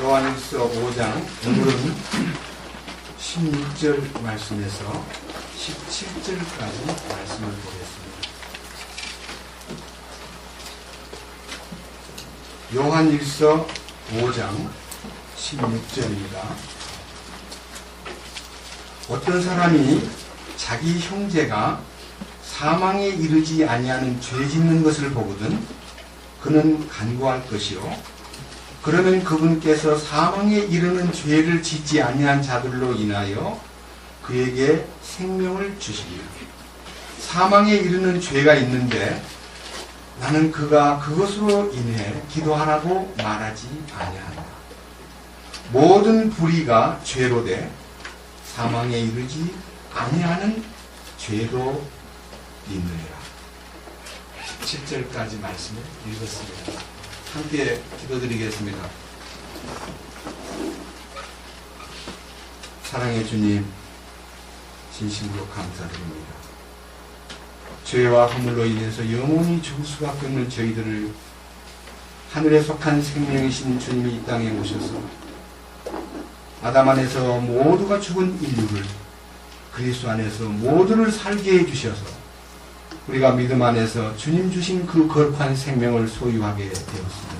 요한일서 5장 오늘은 16절 말씀에서 17절까지 말씀을 보겠습니다. 요한일서 5장 16절입니다. 어떤 사람이 자기 형제가 사망에 이르지 아니하는 죄 짓는 것을 보거든 그는 간구할 것이요 그러면 그분께서 사망에 이르는 죄를 짓지 아니한 자들로 인하여 그에게 생명을 주시리라. 사망에 이르는 죄가 있는데 나는 그가 그것으로 인해 기도하라고 말하지 아니한다. 모든 불의가 죄로 돼 사망에 이르지 아니하는 죄도 있느니라. 17절까지 말씀을 읽었습니다. 함께 기도드리겠습니다. 사랑의 주님, 진심으로 감사드립니다. 죄와 허물로 인해서 영원히 죽을 수밖에 없는 저희들을 하늘에 속한 생명이신 주님이 이 땅에 오셔서 아담 안에서 모두가 죽은 인류를 그리스도 안에서 모두를 살게 해주셔서 우리가 믿음 안에서 주님 주신 그 거룩한 생명을 소유하게 되었습니다.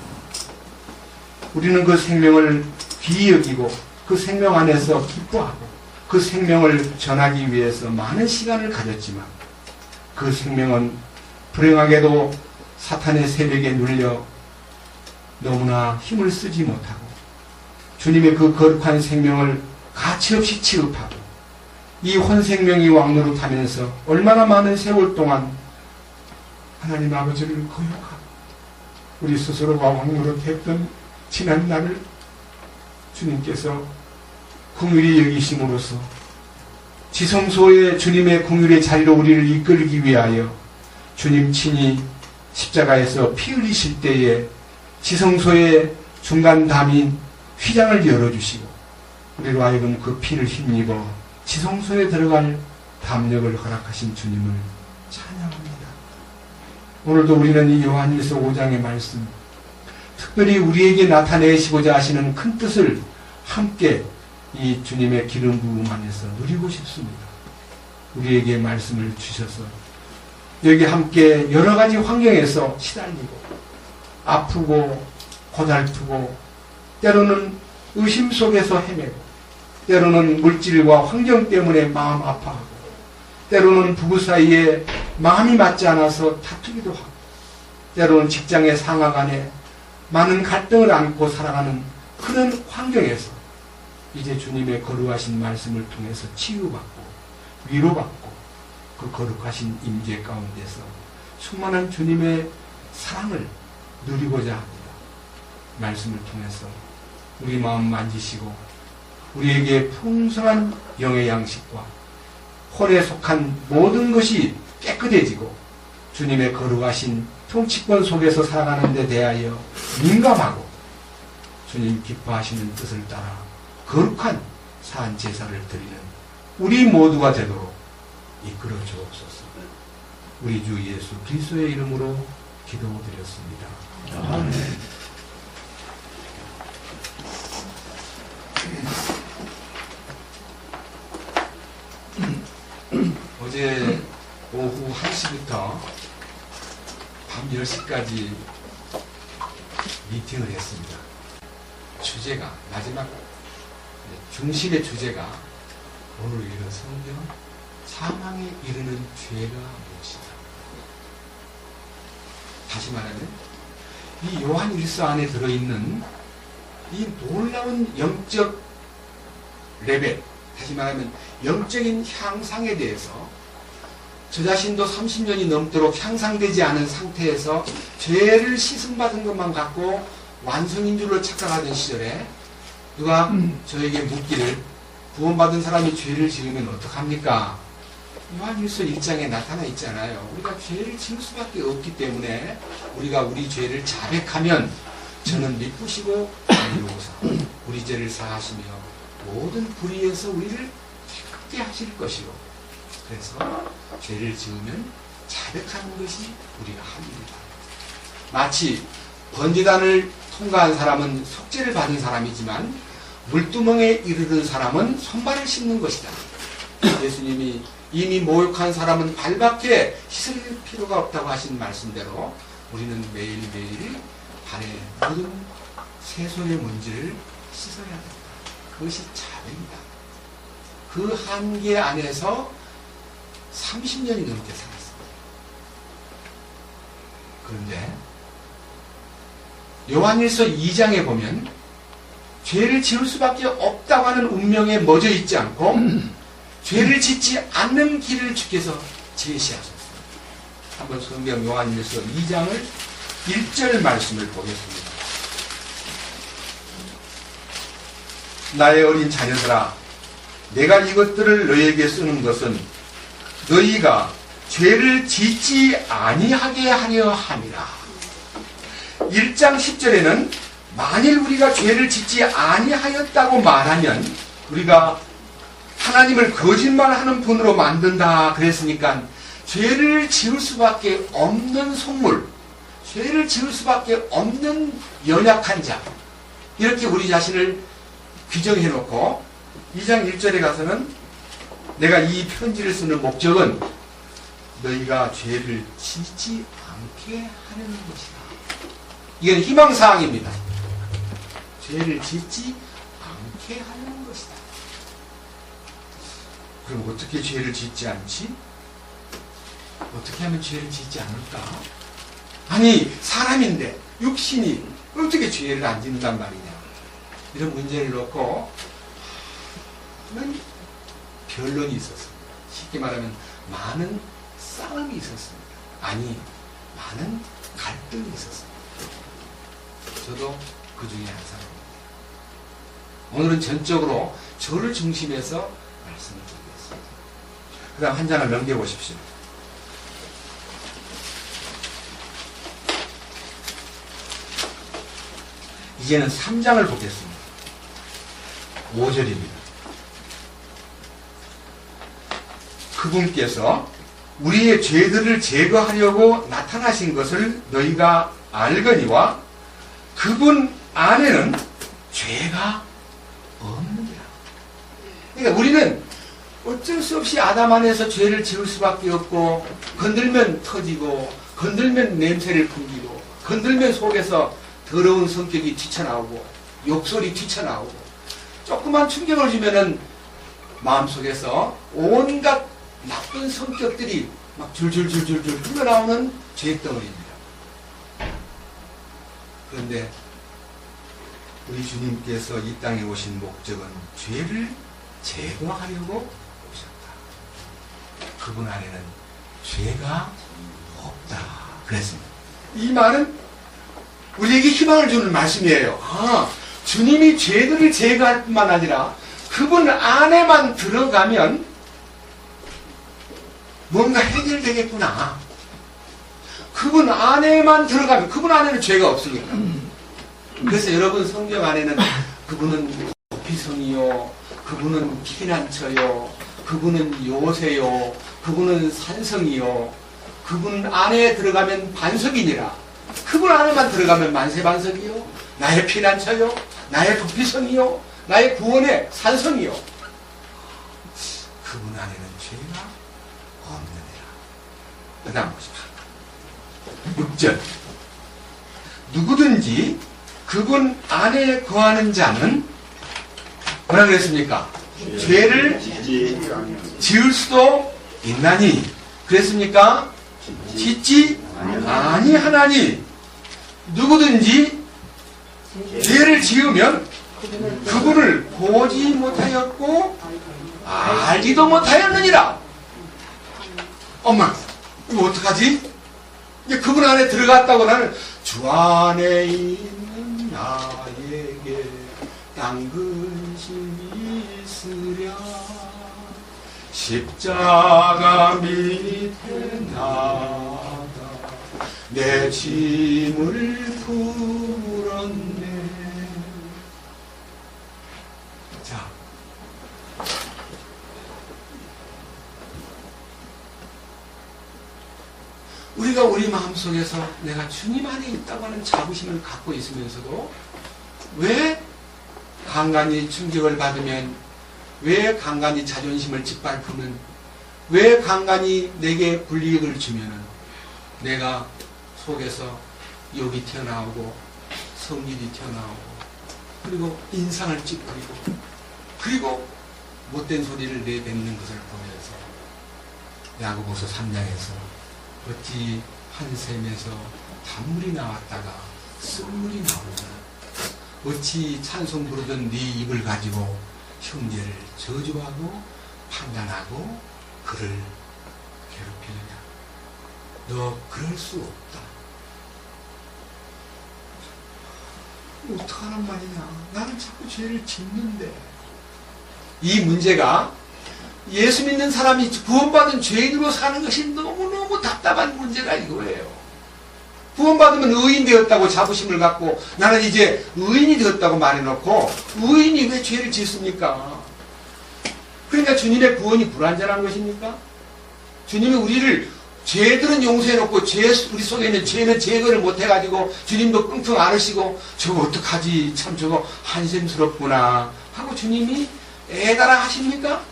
우리는 그 생명을 귀히 여기고 그 생명 안에서 기뻐하고 그 생명을 전하기 위해서 많은 시간을 가졌지만 그 생명은 불행하게도 사탄의 세력에 눌려 너무나 힘을 쓰지 못하고 주님의 그 거룩한 생명을 가치없이 취급하고 이 혼생명이 왕노릇하면서 얼마나 많은 세월 동안 하나님 아버지를 거역하고 우리 스스로가 왕노릇했던 지난 날을 주님께서 긍휼히 여기심으로써 지성소에 주님의 긍휼의 자리로 우리를 이끌기 위하여 주님 친히 십자가에서 피 흘리실 때에 지성소의 중간 담인 휘장을 열어주시고 우리로 하여금 그 피를 힘입어 지성소에 들어갈 담력을 허락하신 주님을 찬양합니다. 오늘도 우리는 이 요한일서 5장의 말씀, 특별히 우리에게 나타내시고자 하시는 큰 뜻을 함께 이 주님의 기름 부음 안에서 누리고 싶습니다. 우리에게 말씀을 주셔서 여기 함께 여러 가지 환경에서 시달리고 아프고 고달프고 때로는 의심 속에서 헤매고 때로는 물질과 환경 때문에 마음 아파하고 때로는 부부 사이에 마음이 맞지 않아서 다투기도 하고 때로는 직장의 상하 간에 많은 갈등을 안고 살아가는 그런 환경에서 이제 주님의 거룩하신 말씀을 통해서 치유받고 위로받고 그 거룩하신 임재 가운데서 충만한 주님의 사랑을 누리고자 합니다. 말씀을 통해서 우리 마음 만지시고 우리에게 풍성한 영의 양식과 혼에 속한 모든 것이 깨끗해지고 주님의 거룩하신 통치권 속에서 살아가는 데 대하여 민감하고 주님 기뻐하시는 뜻을 따라 거룩한 사한 제사를 드리는 우리 모두가 되도록 이끌어 주옵소서. 우리 주 예수 그리스도의 이름으로 기도드렸습니다. 아멘. 어제 오후 1시부터 밤 10시까지 미팅을 했습니다. 주제가 마지막 중심의 주제가 오늘 읽은 성경 사망에 이르는 죄가 무엇이다. 다시 말하면 이 요한일서 안에 들어있는 이 놀라운 영적 레벨, 다시 말하면 영적인 향상에 대해서 저 자신도 30년이 넘도록 향상되지 않은 상태에서 죄를 씻음받은 것만 갖고 완성인 줄로 착각하던 시절에 누가 저에게 묻기를 구원받은 사람이 죄를 지으면 어떡합니까? 요한일서 1장에 나타나 있잖아요. 우리가 죄를 지을 수밖에 없기 때문에 우리가 우리 죄를 자백하면 저는 미쁘시고 자비로우사 우리 죄를 사하시며 모든 불의에서 우리를 깨끗게 하실 것이요. 그래서 죄를 지으면 자백하는 것이 우리가 합니다. 마치 번제단을 통과한 사람은 속죄를 받은 사람이지만 물두멍에 이르는 사람은 손발을 씻는 것이다. 예수님이 이미 모욕한 사람은 발밖에 씻을 필요가 없다고 하신 말씀대로 우리는 매일매일 발에 모든 세손의 먼지를 씻어야 된다. 그것이 자백이다. 그 한계 안에서 30년이 넘게 살았습니다. 그런데 요한일서 2장에 보면 죄를 지을 수밖에 없다고 하는 운명에 멎어 있지 않고 죄를 짓지 않는 길을 주께서 제시하셨습니다. 한번 성경 요한일서 2장을 1절 말씀을 보겠습니다. 나의 어린 자녀들아, 내가 이것들을 너희에게 쓰는 것은 너희가 죄를 짓지 아니하게 하려 함이라. 1장 10절에는 만일 우리가 죄를 짓지 아니하였다고 말하면 우리가 하나님을 거짓말하는 분으로 만든다 그랬으니까 죄를 지을 수밖에 없는 속물, 죄를 지을 수밖에 없는 연약한 자, 이렇게 우리 자신을 규정해놓고 2장 1절에 가서는 내가 이 편지를 쓰는 목적은 너희가 죄를 짓지 않게 하려는 것이다. 이건 희망사항입니다. 죄를 짓지 않게 하려는 것이다. 그럼 어떻게 죄를 짓지 않지? 어떻게 하면 죄를 짓지 않을까? 아니, 사람인데 육신이 어떻게 죄를 안 짓는단 말이냐, 이런 문제를 놓고 변론이 있었습니다. 쉽게 말하면 많은 싸움이 있었습니다. 아니, 많은 갈등이 있었습니다. 저도 그 중에 한 사람입니다. 오늘은 전적으로 저를 중심해서 말씀을 드리겠습니다. 그 다음 한 장을 넘겨보십시오. 이제는 3장을 보겠습니다. 5절입니다. 그분께서 우리의 죄들을 제거하려고 나타나신 것을 너희가 알거니와 그분 안에는 죄가 없느니라. 그러니까 우리는 어쩔 수 없이 아담 안에서 죄를 지을 수밖에 없고, 건들면 터지고, 건들면 냄새를 풍기고, 건들면 속에서 더러운 성격이 튀쳐나오고, 욕설이 튀쳐나오고, 조그만 충격을 주면은 마음속에서 온갖 나쁜 성격들이 막 줄줄줄줄줄 흘러나오는 죄덩어리입니다. 그런데 우리 주님께서 이 땅에 오신 목적은 죄를 제거하려고 오셨다. 그분 안에는 죄가 없다 그랬습니다. 이 말은 우리에게 희망을 주는 말씀이에요. 주님이 죄들을 제거할 뿐만 아니라 그분 안에만 들어가면 뭔가 해결되겠구나. 그분 안에만 들어가면, 그분 안에는 죄가 없으니까. 그래서 여러분 성경 안에는 그분은 도피성이요, 그분은 피난처요, 그분은 요새요, 그분은 산성이요, 그분 안에 들어가면 반석이니라. 그분 안에만 들어가면 만세반석이요, 나의 피난처요, 나의 도피성이요, 나의 구원의 산성이요. 그분 안에는 죄가 없느니라. 그 다음 보십시오. 6절. 누구든지 그분 안에 거하는 자는 뭐라 그랬습니까? 죄를 지을 수도 있나니. 그랬습니까? 짓지 아니하나니. 누구든지 죄를 지으면 그분을 보지 못하였고 알지도 못하였느니라. 엄마, 이거 어떡하지? 이제 그분 안에 들어갔다고 나는 주 안에 있는 나에게 딴 근심이 있으랴 십자가 밑에 나가 내 짐을 풀었네. 자, 우리가 우리 마음속에서 내가 주님 안에 있다고 하는 자부심을 갖고 있으면서도 왜 간간히 충격을 받으면, 왜 간간히 자존심을 짓밟으면, 왜 간간히 내게 불이익을 주면은 내가 속에서 욕이 튀어나오고 성질이 튀어나오고 그리고 인상을 찌푸리고 그리고 못된 소리를 내뱉는 것을 보면서 야고보서 3장에서 어찌 한 샘에서 단물이 나왔다가 쓴물이 나오느냐, 어찌 찬송 부르던 네 입을 가지고 형제를 저주하고 판단하고 그를 괴롭히느냐. 너 그럴 수 없다. 어떡하란 말이냐. 나는 자꾸 죄를 짓는데. 이 문제가 예수 믿는 사람이 구원받은 죄인으로 사는 것이 너무너무 답답한 문제가 이거예요. 구원받으면 의인 되었다고 자부심을 갖고 나는 이제 의인이 되었다고 말해놓고 의인이 왜 죄를 짓습니까? 그러니까 주님의 구원이 불완전한 것입니까? 주님이 우리를 죄들은 용서해놓고 우리 속에 있는 죄는 제거를 못해가지고 주님도 끙끙 앓으시고 저거 어떡하지, 참 저거 한심스럽구나 하고 주님이 애달아 하십니까?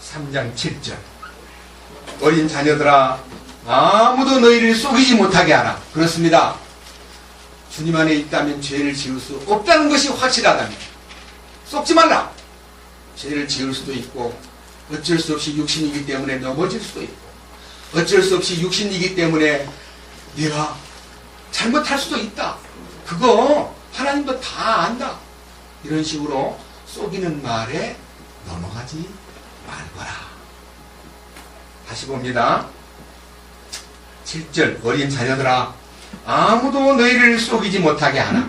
3장 7절 어린 자녀들아 아무도 너희를 속이지 못하게 하라. 그렇습니다. 주님 안에 있다면 죄를 지을 수 없다는 것이 확실하다면 속지 말라. 죄를 지을 수도 있고 어쩔 수 없이 육신이기 때문에 넘어질 수도 있고 어쩔 수 없이 육신이기 때문에 네가 잘못할 수도 있다. 그거 하나님도 다 안다. 이런 식으로 속이는 말에 넘어가지 말거라. 다시 봅니다. 7절 어린 자녀들아 아무도 너희를 속이지 못하게 하라.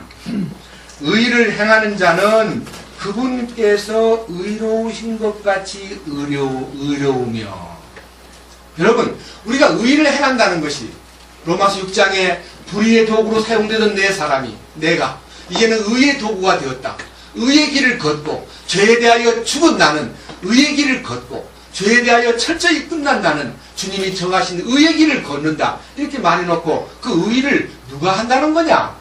의를 행하는 자는 그분께서 의로우신 것 같이 의로우며. 여러분, 우리가 의를 행한다는 것이 로마서 6장에 불의의 도구로 사용되던 내 사람이, 내가 이제는 의의 도구가 되었다. 의의 길을 걷고 죄에 대하여 죽은 나는 의의 길을 걷고 죄에 대하여 철저히 끝난 나는 주님이 정하신 의의 길을 걷는다. 이렇게 말해놓고 그 의를 누가 한다는 거냐?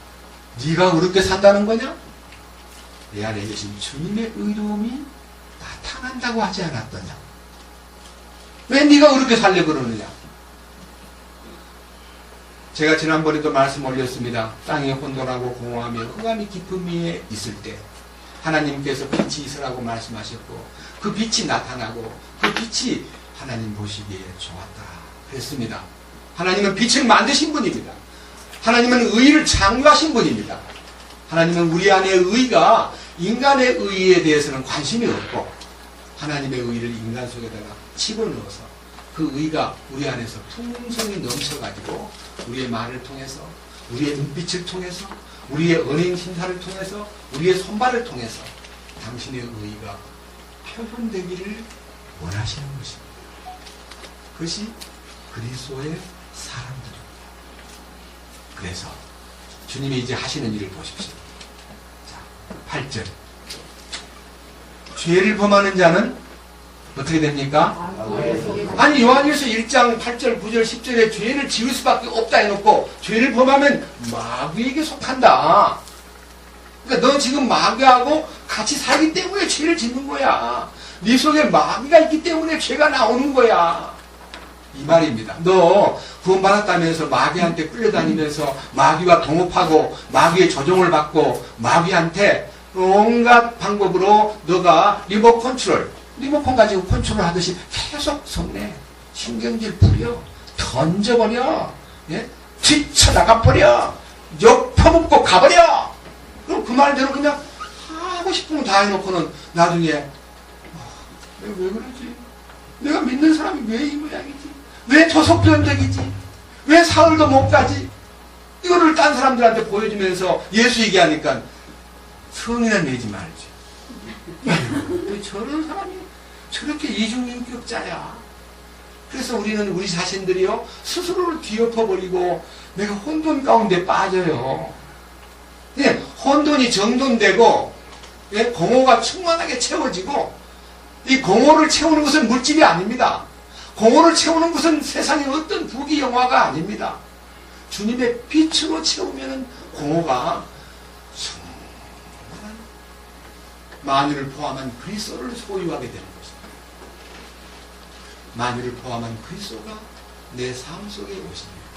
네가 그렇게 산다는 거냐? 내 안에 계신 주님의 의로움이 나타난다고 하지 않았더냐? 왜 네가 그렇게 살려고 그러느냐? 제가 지난번에도 말씀 올렸습니다. 땅이 혼돈하고 공허하며 흑암이 깊은 위에 있을 때 하나님께서 빛이 있으라고 말씀하셨고 그 빛이 나타나고 그 빛이 하나님 보시기에 좋았다 그랬습니다. 하나님은 빛을 만드신 분입니다. 하나님은 의를 창조하신 분입니다. 하나님은 우리 안에 의가 인간의 의에 대해서는 관심이 없고 하나님의 의를 인간 속에다가 집어넣어서 그 의가 우리 안에서 풍성히 넘쳐가지고 우리의 말을 통해서 우리의 눈빛을 통해서 우리의 언행 심사를 통해서 우리의 손발을 통해서 당신의 의가 표현되기를 원하시는 것입니다. 그것이 그리스도의 사람들입니다. 그래서 주님이 이제 하시는 일을 보십시오. 자, 8절 죄를 범하는 자는 어떻게 됩니까? 아니 요한일서 1장 8절 9절 10절에 죄를 지을 수밖에 없다 해놓고 죄를 범하면 마귀에게 속한다. 그러니까 너 지금 마귀하고 같이 살기 때문에 죄를 짓는 거야. 네 속에 마귀가 있기 때문에 죄가 나오는 거야. 이 말입니다. 너 구원받았다면서 마귀한테 끌려다니면서 마귀와 동업하고 마귀의 조종을 받고 마귀한테 온갖 방법으로 너가 리모컨 가지고 컨트롤 하듯이 계속 성내 신경질 부려 던져버려 뒤쳐나가버려 욕 퍼붓고 가버려. 그럼 그 말대로 그냥 하고 싶은 거 다 해놓고는 나중에 내가 왜 그러지? 내가 믿는 사람이 왜 이 모양이지? 왜 조석변덕이지? 왜 사흘도 못 가지? 이거를 딴 사람들한테 보여주면서 예수 얘기하니까 성이나 내지 말지. 왜 저런 사람이 저렇게 이중인격자야? 그래서 우리는 우리 자신들이요 스스로를 뒤엎어버리고 내가 혼돈 가운데 빠져요. 예, 혼돈이 정돈되고 공허가 충만하게 채워지고 이 공허를 채우는 것은 물질이 아닙니다. 공허를 채우는 것은 세상의 어떤 부귀 영화가 아닙니다. 주님의 빛으로 채우면 공허가 충분한 만유를 포함한 그리스도를 소유하게 되는 것입니다. 만유를 포함한 그리스도가 내 삶 속에 오십니다.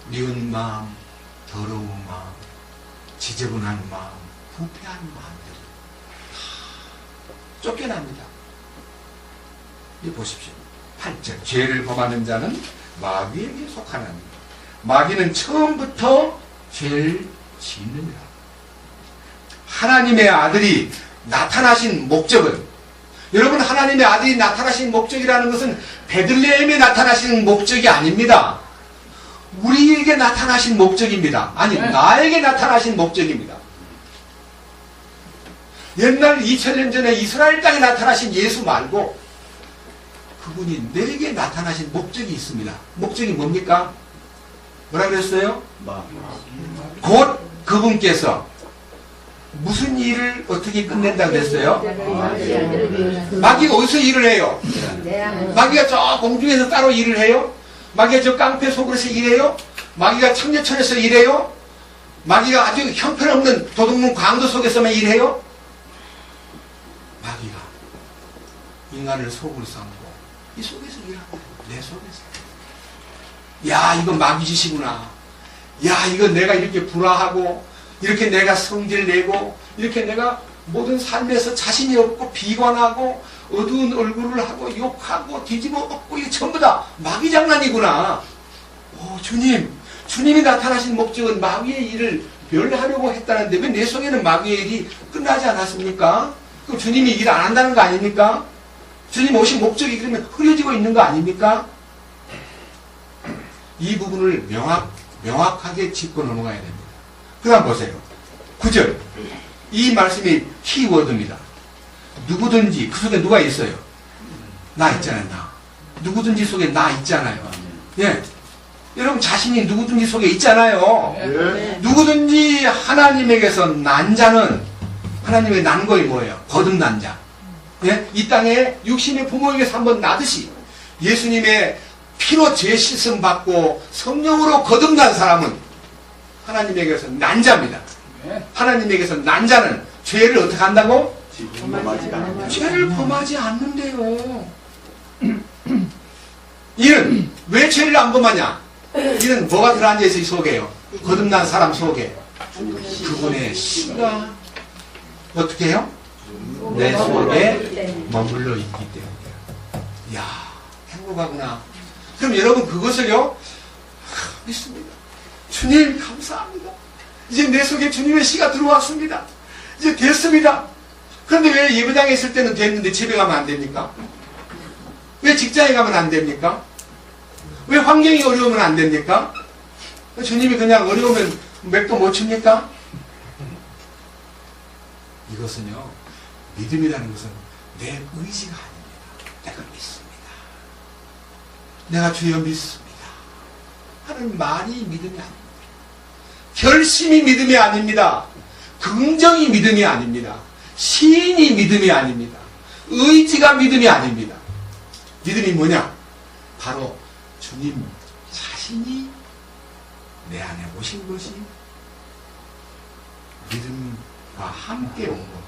미운 마음, 더러운 마음, 지저분한 마음, 부패한 마음들이 다 쫓겨납니다. 이 보십시오. 8절. 죄를 범하는 자는 마귀에게 속하나니 마귀는 처음부터 죄를 짓느니라. 하나님의 아들이 나타나신 목적은, 여러분, 하나님의 아들이 나타나신 목적이라는 것은 베들레헴에 나타나신 목적이 아닙니다. 우리에게 나타나신 목적입니다. 아니, 나에게 나타나신 목적입니다. 옛날 2000년 전에 이스라엘 땅에 나타나신 예수 말고 그분이 내게 나타나신 목적이 있습니다. 목적이 뭡니까? 뭐라 그랬어요? 곧 그분께서 무슨 일을 어떻게 끝낸다고 그랬어요? 마귀가 어디서 일을 해요? 마귀가 저 공중에서 따로 일을 해요? 마귀가 저 깡패 속으로서 일해요? 마귀가 청계천에서 일해요? 마귀가 아주 형편없는 도둑문 광도 속에서만 일해요? 마귀가 인간을 속으로 삼고 이 속에서 일하고, 내 속에서. 야, 이거 마귀 짓이구나. 야, 이거 내가 이렇게 불화하고, 이렇게 내가 성질 내고, 이렇게 내가 모든 삶에서 자신이 없고, 비관하고, 어두운 얼굴을 하고, 욕하고, 뒤집어 엎고, 이게 전부 다 마귀 장난이구나. 주님이 나타나신 목적은 마귀의 일을 멸하려고 했다는데, 왜 내 속에는 마귀의 일이 끝나지 않았습니까? 그럼 주님이 일 안 한다는 거 아닙니까? 주님 오신 목적이 그러면 흐려지고 있는 거 아닙니까? 이 부분을 명확하게 짚고 넘어가야 됩니다. 그 다음 보세요. 9절. 이 말씀이 키워드입니다. 누구든지, 그 속에 누가 있어요? 나 있잖아요, 나. 누구든지 속에 나 있잖아요. 예. 여러분 자신이 누구든지 속에 있잖아요. 예. 누구든지 하나님에게서 난 자는, 하나님의 난 거이 뭐예요? 거듭난 자. 예? 이 땅에 육신의 부모에게서 한번 나듯이 예수님의 피로 죄 씻음 받고 성령으로 거듭난 사람은 하나님에게서 난 자입니다. 하나님에게서 난 자는 죄를 어떻게 한다고? 죄를 범하지 않는데요. 이는 왜 죄를 안 범하냐? 이는 뭐가 들어앉아 있어 이 속에요? 거듭난 사람 속에 그분의 씨가 어떻게 해요? 내 속에 머물러 있기 때문이에요. 이야, 행복하구나. 그럼 여러분 그것을요, 믿습니다. 주님 감사합니다. 이제 내 속에 주님의 씨가 들어왔습니다. 이제 됐습니다. 그런데 왜 예배당에 있을 때는 됐는데 집에 가면 안 됩니까? 왜 직장에 가면 안 됩니까? 왜 환경이 어려우면 안 됩니까? 주님이 그냥 어려우면 맥도 못 칩니까? 이것은요, 믿음이라는 것은 내 의지가 아닙니다. 내가 믿습니다. 내가 주여 믿습니다 하는 말이 믿음이 아닙니다. 결심이 믿음이 아닙니다. 긍정이 믿음이 아닙니다. 시인이 믿음이 아닙니다. 의지가 믿음이 아닙니다. 믿음이 뭐냐? 바로 주님 자신이 내 안에 오신 것이 믿음과 함께 온 겁니다.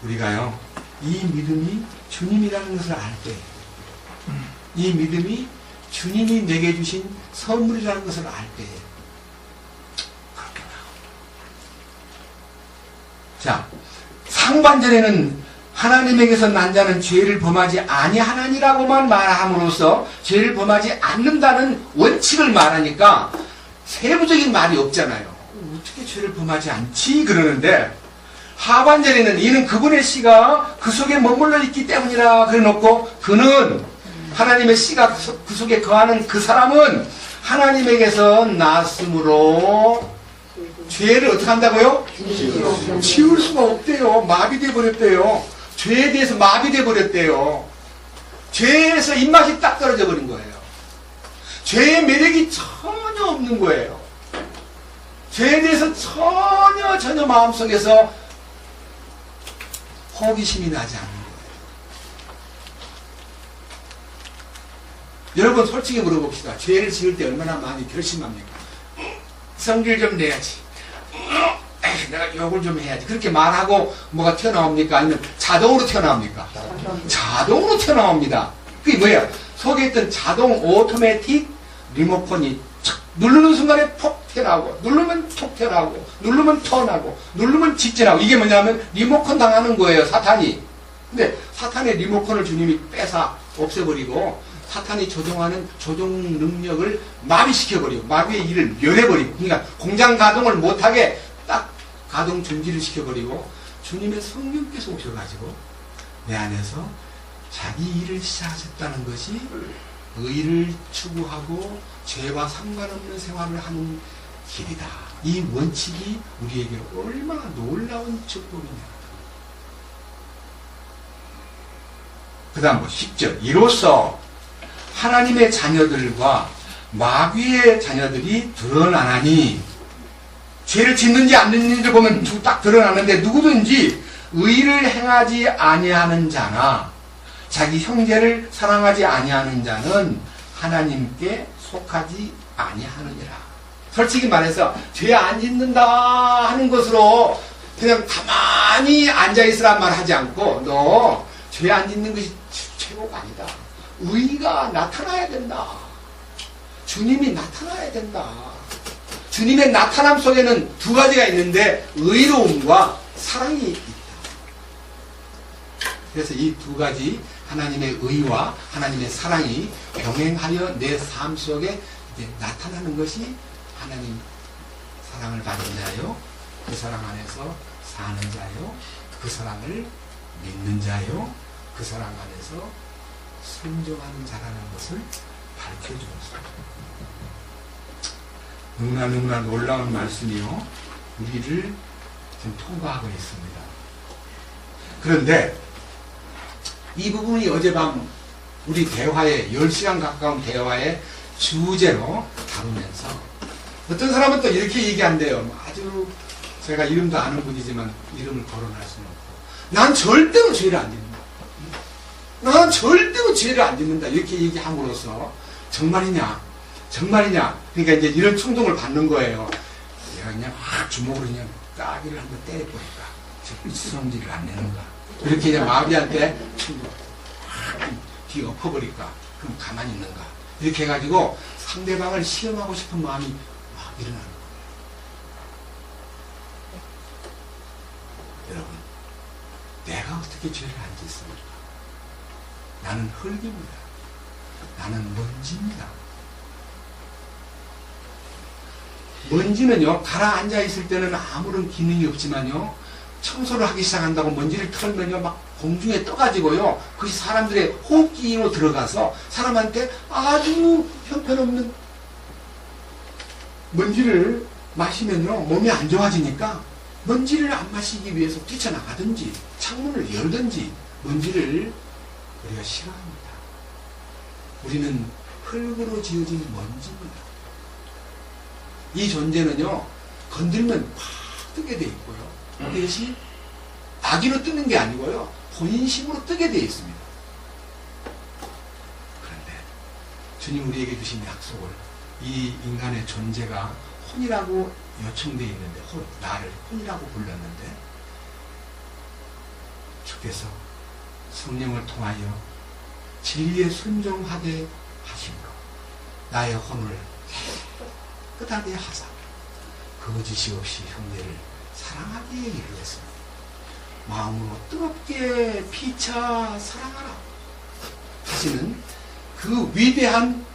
우리가요, 이 믿음이 주님이라는 것을 알 때, 이 믿음이 주님이 내게 주신 선물이라는 것을 알 때, 그렇게 나옵니다. 자, 상반절에는 하나님에게서 난 자는 죄를 범하지 아니하나니라고만 말함으로써 죄를 범하지 않는다는 원칙을 말하니까 세부적인 말이 없잖아요. 어떻게 죄를 범하지 않지? 그러는데 하반절에는 이는 그분의 씨가 그 속에 머물러 있기 때문이라 그래놓고 그는 하나님의 씨가 그 속에 거하는 그 사람은 하나님에게서 났으므로 죄를 어떻게 한다고요? 지울 수가 없대요. 마비돼 버렸대요. 죄에 대해서 마비돼 버렸대요. 죄에서 입맛이 딱 떨어져 버린 거예요. 죄의 매력이 전혀 없는 거예요. 죄에 대해서 전혀 마음속에서 호기심이 나지 않는 거예요. 여러분 솔직히 물어봅시다. 죄를 지을 때 얼마나 많이 결심합니까? 성질 좀 내야지. 내가 욕을 좀 해야지. 그렇게 말하고 뭐가 튀어나옵니까? 아니면 자동으로 튀어나옵니까? 자동으로 튀어나옵니다. 그게 뭐예요? 속에 있던 자동 오토매틱 리모컨이 촥 누르는 순간에 폭 튀어나오고, 누르면 톡 튀어나오고, 누르면 턴하고, 누르면 직진하고. 이게 뭐냐면 리모컨 당하는 거예요, 사탄이. 근데 사탄의 리모컨을 주님이 뺏어 없애버리고 사탄이 조종하는 조종 능력을 마비시켜버리고 마비의 일을 면해버리고, 그러니까 공장 가동을 못하게 딱 가동 중지를 시켜버리고 주님의 성령께서 오셔가지고 내 안에서 자기 일을 시작하셨다는 것이 의를 추구하고 죄와 상관없는 생활을 하는 길이다. 이 원칙이 우리에게 얼마나 놀라운 축복이냐. 그 다음 10절 이로써 하나님의 자녀들과 마귀의 자녀들이 드러나나니, 죄를 짓는지 안 짓는지 보면 딱 드러나는데, 누구든지 의를 행하지 아니하는 자나 자기 형제를 사랑하지 아니하는 자는 하나님께 속하지 아니하느니라. 솔직히 말해서 죄 안 짓는다 하는 것으로 그냥 가만히 앉아있으란 말 하지 않고, 너 죄 안 짓는 것이 최고가 아니다. 의가 나타나야 된다. 주님이 나타나야 된다. 주님의 나타남 속에는 두 가지가 있는데 의로움과 사랑이 있다. 그래서 이 두 가지, 하나님의 의와 하나님의 사랑이 병행하여 내 삶 속에 이제 나타나는 것이 하나님 사랑을 받는 자요, 그 사랑 안에서 사는 자요, 그 사랑을 믿는 자요, 그 사랑 안에서 순종하는 자라는 것을 밝혀주었습니다. 너무나 놀라운 말씀이요, 우리를 지금 통과하고 있습니다. 그런데 이 부분이 어젯밤 우리 대화의 10시간 가까운 대화의 주제로 다루면서 어떤 사람은 또 이렇게 얘기한대요. 아주 제가 이름도 아는 분이지만 이름을 거론할 수는 없고, 난 절대로 죄를 안 짓는다. 난 절대로 죄를 안 짓는다. 이렇게 얘기함으로써 정말이냐? 정말이냐? 그러니까 이제 이런 충동을 받는 거예요. 내가 그냥 주먹으로 그냥 따기를 한번 때려보니까 성질을 안 내는가. 이렇게 이제 마귀한테 충동, 뒤 엎어버릴까. 그럼 가만히 있는가. 이렇게 해가지고 상대방을 시험하고 싶은 마음이 막 일어나는 거예요. 여러분, 내가 어떻게 죄를 안 짓습니까? 나는 흙입니다. 나는 먼지입니다. 먼지는요, 가라앉아 있을 때는 아무런 기능이 없지만요, 청소를 하기 시작한다고 먼지를 털면요, 막 공중에 떠가지고요, 그것이 사람들의 호흡기로 들어가서 사람한테 아주 형편없는 먼지를 마시면요, 몸이 안 좋아지니까 먼지를 안 마시기 위해서 뛰쳐나가든지 창문을 열든지 먼지를 우리가 싫어합니다. 우리는 흙으로 지어진 먼지입니다. 이 존재는요, 건들면 팍 뜨게 돼 있고요. 그것이 악의로 뜨는 게 아니고요, 본인심으로 뜨게 돼 있습니다. 그런데 주님 우리에게 주신 약속을, 이 인간의 존재가 혼이라고 요청되어 있는데, 나를 혼이라고 불렀는데, 주께서 성령을 통하여 진리에 순종하게 하심으로 나의 혼을 깨끗하게 하사 거짓이 없이 형제를 사랑하게 이르렀습니다. 마음으로 뜨겁게 피차 사랑하라 하시는 그 위대한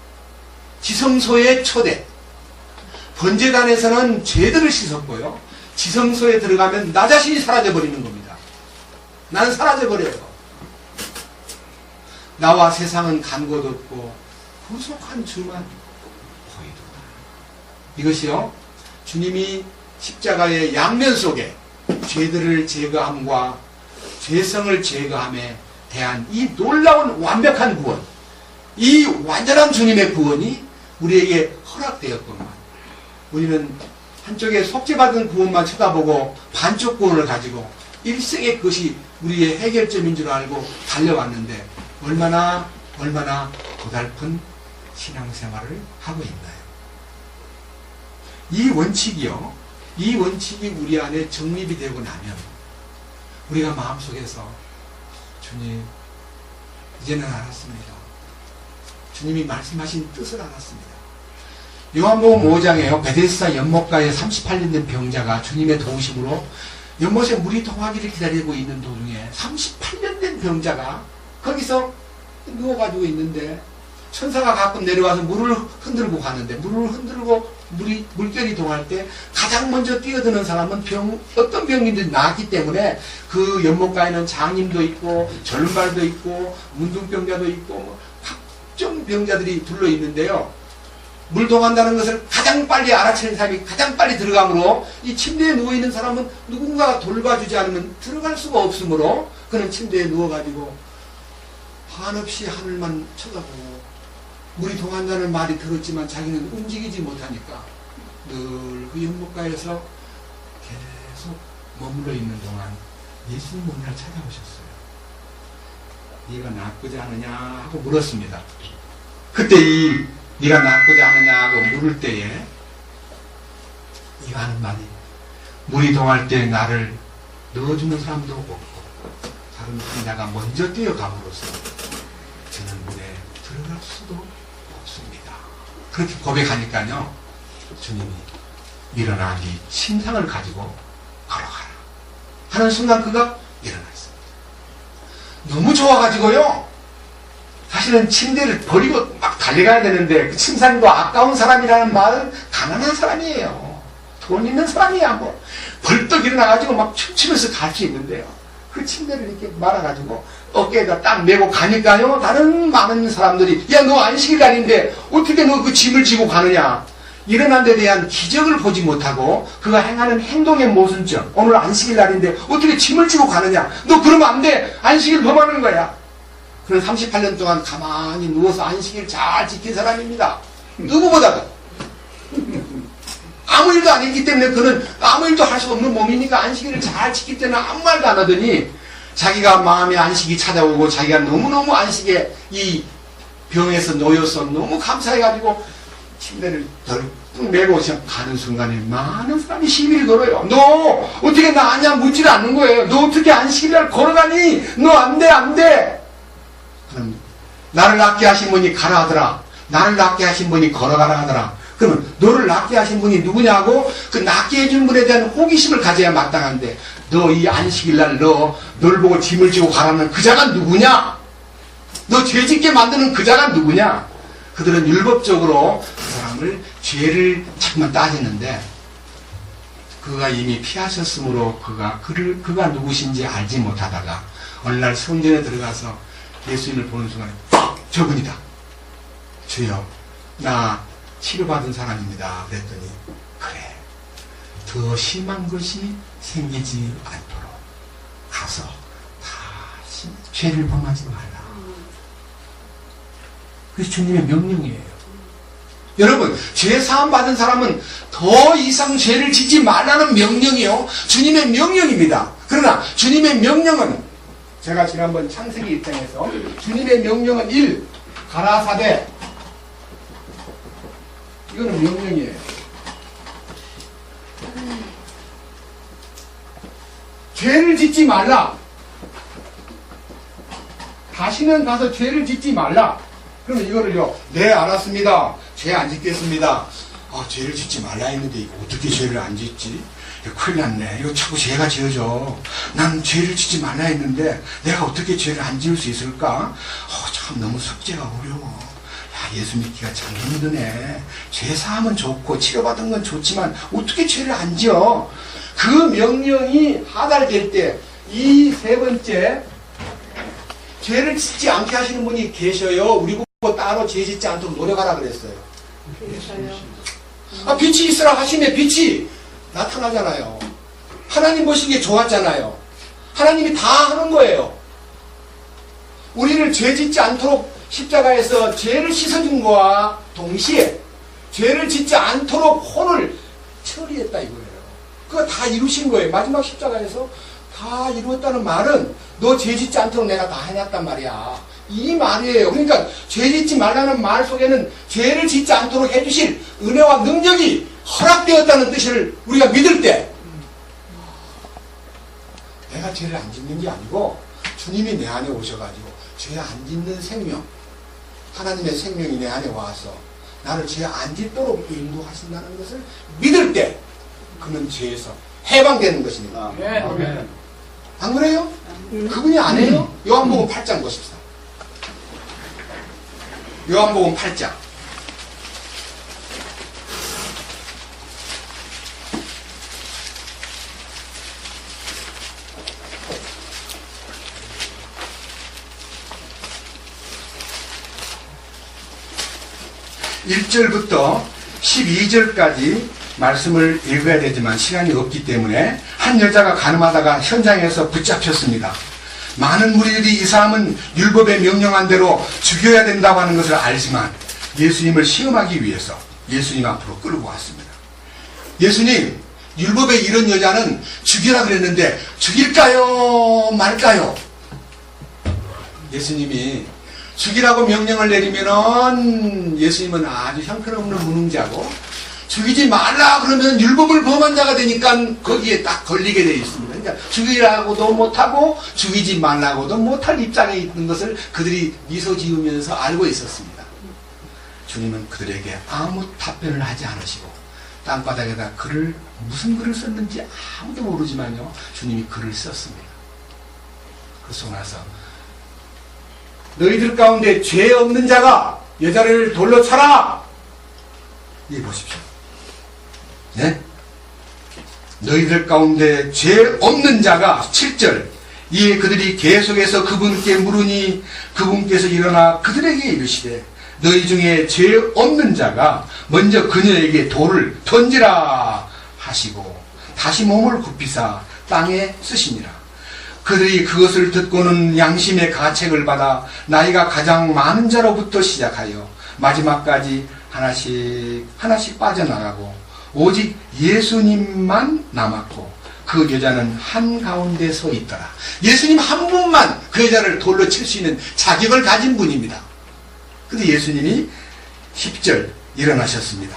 지성소의 초대. 번제단에서는 죄들을 씻었고요, 지성소에 들어가면 나 자신이 사라져버리는 겁니다. 나는 사라져버려요. 나와 세상은 간 곳 없고 구속한 주만 보이도다. 이것이요, 주님이 십자가의 양면 속에 죄들을 제거함과 죄성을 제거함에 대한 이 놀라운 완벽한 구원, 이 완전한 주님의 구원이 우리에게 허락되었건만, 우리는 한쪽에 속죄받은 구원만 쳐다보고 반쪽 구원을 가지고 일생에 그것이 우리의 해결점인 줄 알고 달려왔는데, 얼마나 고달픈 신앙생활을 하고 있나요? 이 원칙이요. 이 원칙이 우리 안에 정립이 되고 나면 우리가 마음속에서 주님, 이제는 알았습니다. 주님이 말씀하신 뜻을 알았습니다. 요한복음 5장에요. 베데스다 연못가에 38년 된 병자가 주님의 도우심으로 연못에 물이 통하기를 기다리고 있는 도중에 38년 된 병자가 거기서 누워가지고 있는데 천사가 가끔 내려와서 물을 흔들고 가는데 물을 흔들고 물결이 동할 때 가장 먼저 뛰어드는 사람은 어떤 병인지 나았기 때문에 그 연못가에는 장님도 있고 절름발도 있고 문둥병자도 있고 뭐 각종 병자들이 둘러 있는데요. 물 동한다는 것을 가장 빨리 알아채는 사람이 가장 빨리 들어가므로 이 침대에 누워있는 사람은 누군가가 돌봐주지 않으면 들어갈 수가 없으므로 그는 침대에 누워가지고 한없이 하늘만 쳐다보고 물이 동한다는 말이 들었지만 자기는 움직이지 못하니까 늘 그 연못가에서 계속 머물러 있는 동안 예수님 오늘 찾아오셨어요. 네가 낫고자 하느냐 하고 물었습니다. 그때 네가 낫고자 하느냐 하고 물을 때에 이가 하는 말이 물이 동할 때 나를 넣어주는 사람도 없고 다른 환자가 먼저 뛰어감으로써 저는 물에 들어갈 수도 없습니다. 그렇게 고백하니까요. 주님이 일어나 네 침상을 가지고 걸어가라 하는 순간 그가 일어났습니다. 너무 좋아가지고요. 사실은 침대를 버리고 막 달려가야 되는데 그 침상도 아까운 사람이라는 말은 가난한 사람이에요. 돈 있는 사람이야 뭐. 벌떡 일어나가지고 막 춤추면서 갈 수 있는데요. 그 침대를 이렇게 말아가지고 어깨에다 딱 메고 가니까요. 다른 많은 사람들이 야 너 안식일 날인데 어떻게 너 그 짐을 지고 가느냐. 일어난 데 대한 기적을 보지 못하고 그가 행하는 행동의 모순점. 오늘 안식일 날인데 어떻게 짐을 지고 가느냐. 너 그러면 안 돼. 안식일 범하는 거야. 그는 38년 동안 가만히 누워서 안식일 잘 지킨 사람입니다. 누구보다도. 아무 일도 안 했기 때문에 그는 아무 일도 할 수 없는 몸이니까 안식일을 잘 지킬 때는 아무 말도 안 하더니 자기가 마음에 안식이 찾아오고 자기가 너무너무 안식에 이 병에서 놓여서 너무 감사해가지고 침대를 덜 메고 가는 순간에 많은 사람이 시비를 걸어요. 너 어떻게 나 아냐 묻지를 않는 거예요. 너 어떻게 안식일날 걸어가니? 너 안 돼, 안 돼. 그럼 나를 낫게 하신 분이 가라 하더라. 나를 낫게 하신 분이 걸어가라 하더라. 그러면 너를 낫게 하신 분이 누구냐고 그 낫게 해준 분에 대한 호기심을 가져야 마땅한데 너 이 안식일날 널 보고 짐을 지고 가라는 그 자가 누구냐? 너 죄짓게 만드는 그 자가 누구냐? 그들은 율법적으로 그 사람을 죄를 자꾸만 따지는데 그가 이미 피하셨으므로 그가 누구신지 알지 못하다가 어느 날 성전에 들어가서 예수님을 보는 순간에 저분이다. 주여 나 치료받은 사람입니다. 그랬더니 그래 더 심한 것이 생기지 않도록 가서 다시 죄를 범하지 말라. 그게 주님의 명령이에요. 여러분 죄 사함 받은 사람은 더 이상 죄를 짓지 말라는 명령이요. 주님의 명령입니다. 그러나 주님의 명령은 제가 지난번 창세기 1장에서 주님의 명령은 1. 가라사대 이거는 명령이에요. 죄를 짓지 말라. 다시는 가서 죄를 짓지 말라. 그러면 이거를요. 네 알았습니다. 죄 안 짓겠습니다. 죄를 짓지 말라 했는데 어떻게 죄를 안 짓지? 큰일 났네. 이거 자꾸 죄가 지어져. 난 죄를 짓지 말라 했는데 내가 어떻게 죄를 안 지을 수 있을까? 참 너무 숙제가 어려워. 예수 믿기가 참 힘드네. 죄 사함은 좋고 치료받은 건 좋지만 어떻게 죄를 안 지어? 그 명령이 하달될 때 이 세 번째 죄를 짓지 않게 하시는 분이 계셔요. 우리 보고 따로 죄 짓지 않도록 노력하라 그랬어요. 빛이 있으라 하시면 빛이 나타나잖아요. 하나님 보시기에 좋았잖아요. 하나님이 다 하는 거예요. 우리를 죄 짓지 않도록 십자가에서 죄를 씻어준 거와 동시에 죄를 짓지 않도록 혼을 처리했다 이거예요. 그거 다 이루신 거예요. 마지막 십자가에서 다 이루었다는 말은 너 죄 짓지 않도록 내가 다 해놨단 말이야. 이 말이에요. 그러니까 죄 짓지 말라는 말 속에는 죄를 짓지 않도록 해주실 은혜와 능력이 허락되었다는 뜻을 우리가 믿을 때 내가 죄를 안 짓는 게 아니고 주님이 내 안에 오셔가지고 죄 안 짓는 생명, 하나님의 생명이 내 안에 와서 나를 죄 안 짓도록 인도하신다는 것을 믿을 때 그는 죄에서 해방되는 것입니다. 아멘. 안 그래요? 그분이 안 해요? 요한복음 8장 보십시다. 요한복음 8장. (1절부터) (12절까지) 말씀을 읽어야 되지만 시간이 없기 때문에 한 여자가 가늠하다가 현장에서 붙잡혔습니다. 많은 무리들이 이 사람은 율법에 명령한 대로 죽여야 된다고 하는 것을 알지만 예수님을 시험하기 위해서 예수님 앞으로 끌고 왔습니다. 예수님, 율법에 이런 여자는 죽이라 그랬는데 죽일까요 말까요? 예수님이 죽이라고 명령을 내리면은 예수님은 아주 형편없는 무능자고, 죽이지 말라 그러면 율법을 범한 자가 되니까 거기에 딱 걸리게 되어 있습니다. 그러니까 죽이라고도 못하고 죽이지 말라고도 못할 입장에 있는 것을 그들이 미소 지으면서 알고 있었습니다. 주님은 그들에게 아무 답변을 하지 않으시고 땅바닥에다 무슨 글을 썼는지 아무도 모르지만요, 주님이 글을 썼습니다. 그러고 나서 너희들 가운데 죄 없는 자가 여자를 돌로 쳐라. 이 보십시오. 네? 너희들 가운데 죄 없는 자가 7절. 이에 그들이 계속해서 그분께 물으니 그분께서 일어나 그들에게 이르시되 너희 중에 죄 없는 자가 먼저 그녀에게 돌을 던지라 하시고 다시 몸을 굽히사 땅에 쓰시니라. 그들이 그것을 듣고는 양심의 가책을 받아 나이가 가장 많은 자로부터 시작하여 마지막까지 하나씩 빠져나가고 오직 예수님만 남았고 그 여자는 한가운데 서 있더라. 예수님 한 분만 그 여자를 돌로 칠 수 있는 자격을 가진 분입니다. 근데 예수님이 10절 일어나셨습니다.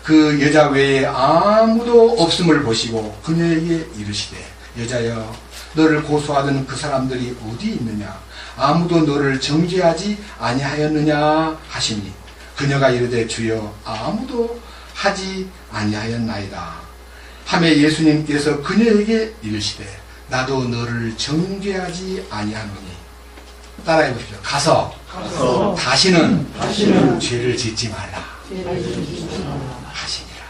그 여자 외에 아무도 없음을 보시고 그녀에게 이르시되 여자여, 너를 고소하던 그 사람들이 어디 있느냐? 아무도 너를 정죄하지 아니하였느냐 하시니 그녀가 이르되 주여 아무도 하지 아니하였나이다 하매 예수님께서 그녀에게 이르시되 나도 너를 정죄하지 아니하노니 따라해 보십시오. 가서 다시는 죄를 짓지 말라 하시니라.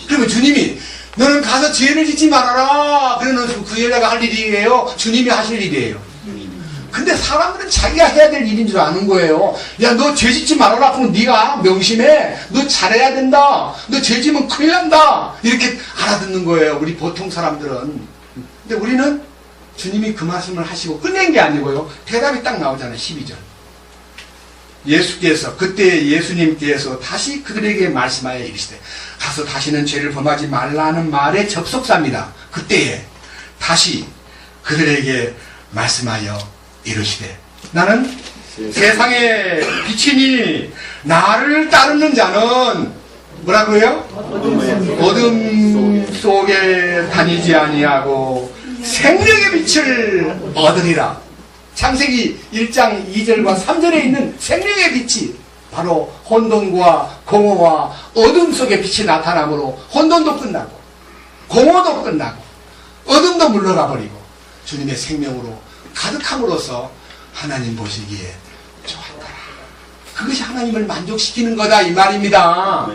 그러면 주님이 너는 가서 죄를 짓지 말아라 그러는 그 여자가 할 일이에요? 주님이 하실 일이에요? 근데 사람들은 자기가 해야 될 일인 줄 아는 거예요. 야, 너 죄 짓지 말아라. 그러면 네가 명심해. 너 잘해야 된다. 너 죄 지면 큰일 난다. 이렇게 알아듣는 거예요, 우리 보통 사람들은. 근데 우리는 주님이 그 말씀을 하시고 끝낸 게 아니고요, 대답이 딱 나오잖아요. 12절. 그때 예수님께서 다시 그들에게 말씀하여 이르시되 가서 다시는 죄를 범하지 말라는 말의 접속사입니다. 그때에 다시 그들에게 말씀하여 이르시되 나는 세상의 빛이니 나를 따르는 자는 뭐라고요? 어둠 속에 다니지 아니하고 생명의 빛을 얻으리라. 창세기 1장 2절과 3절에 있는 생명의 빛이 바로 혼돈과 공허와 어둠 속에 빛이 나타나므로 혼돈도 끝나고 공허도 끝나고 어둠도 물러가 버리고 주님의 생명으로 가득함으로써 하나님 보시기에 좋았더라. 그것이 하나님을 만족시키는 거다 이 말입니다.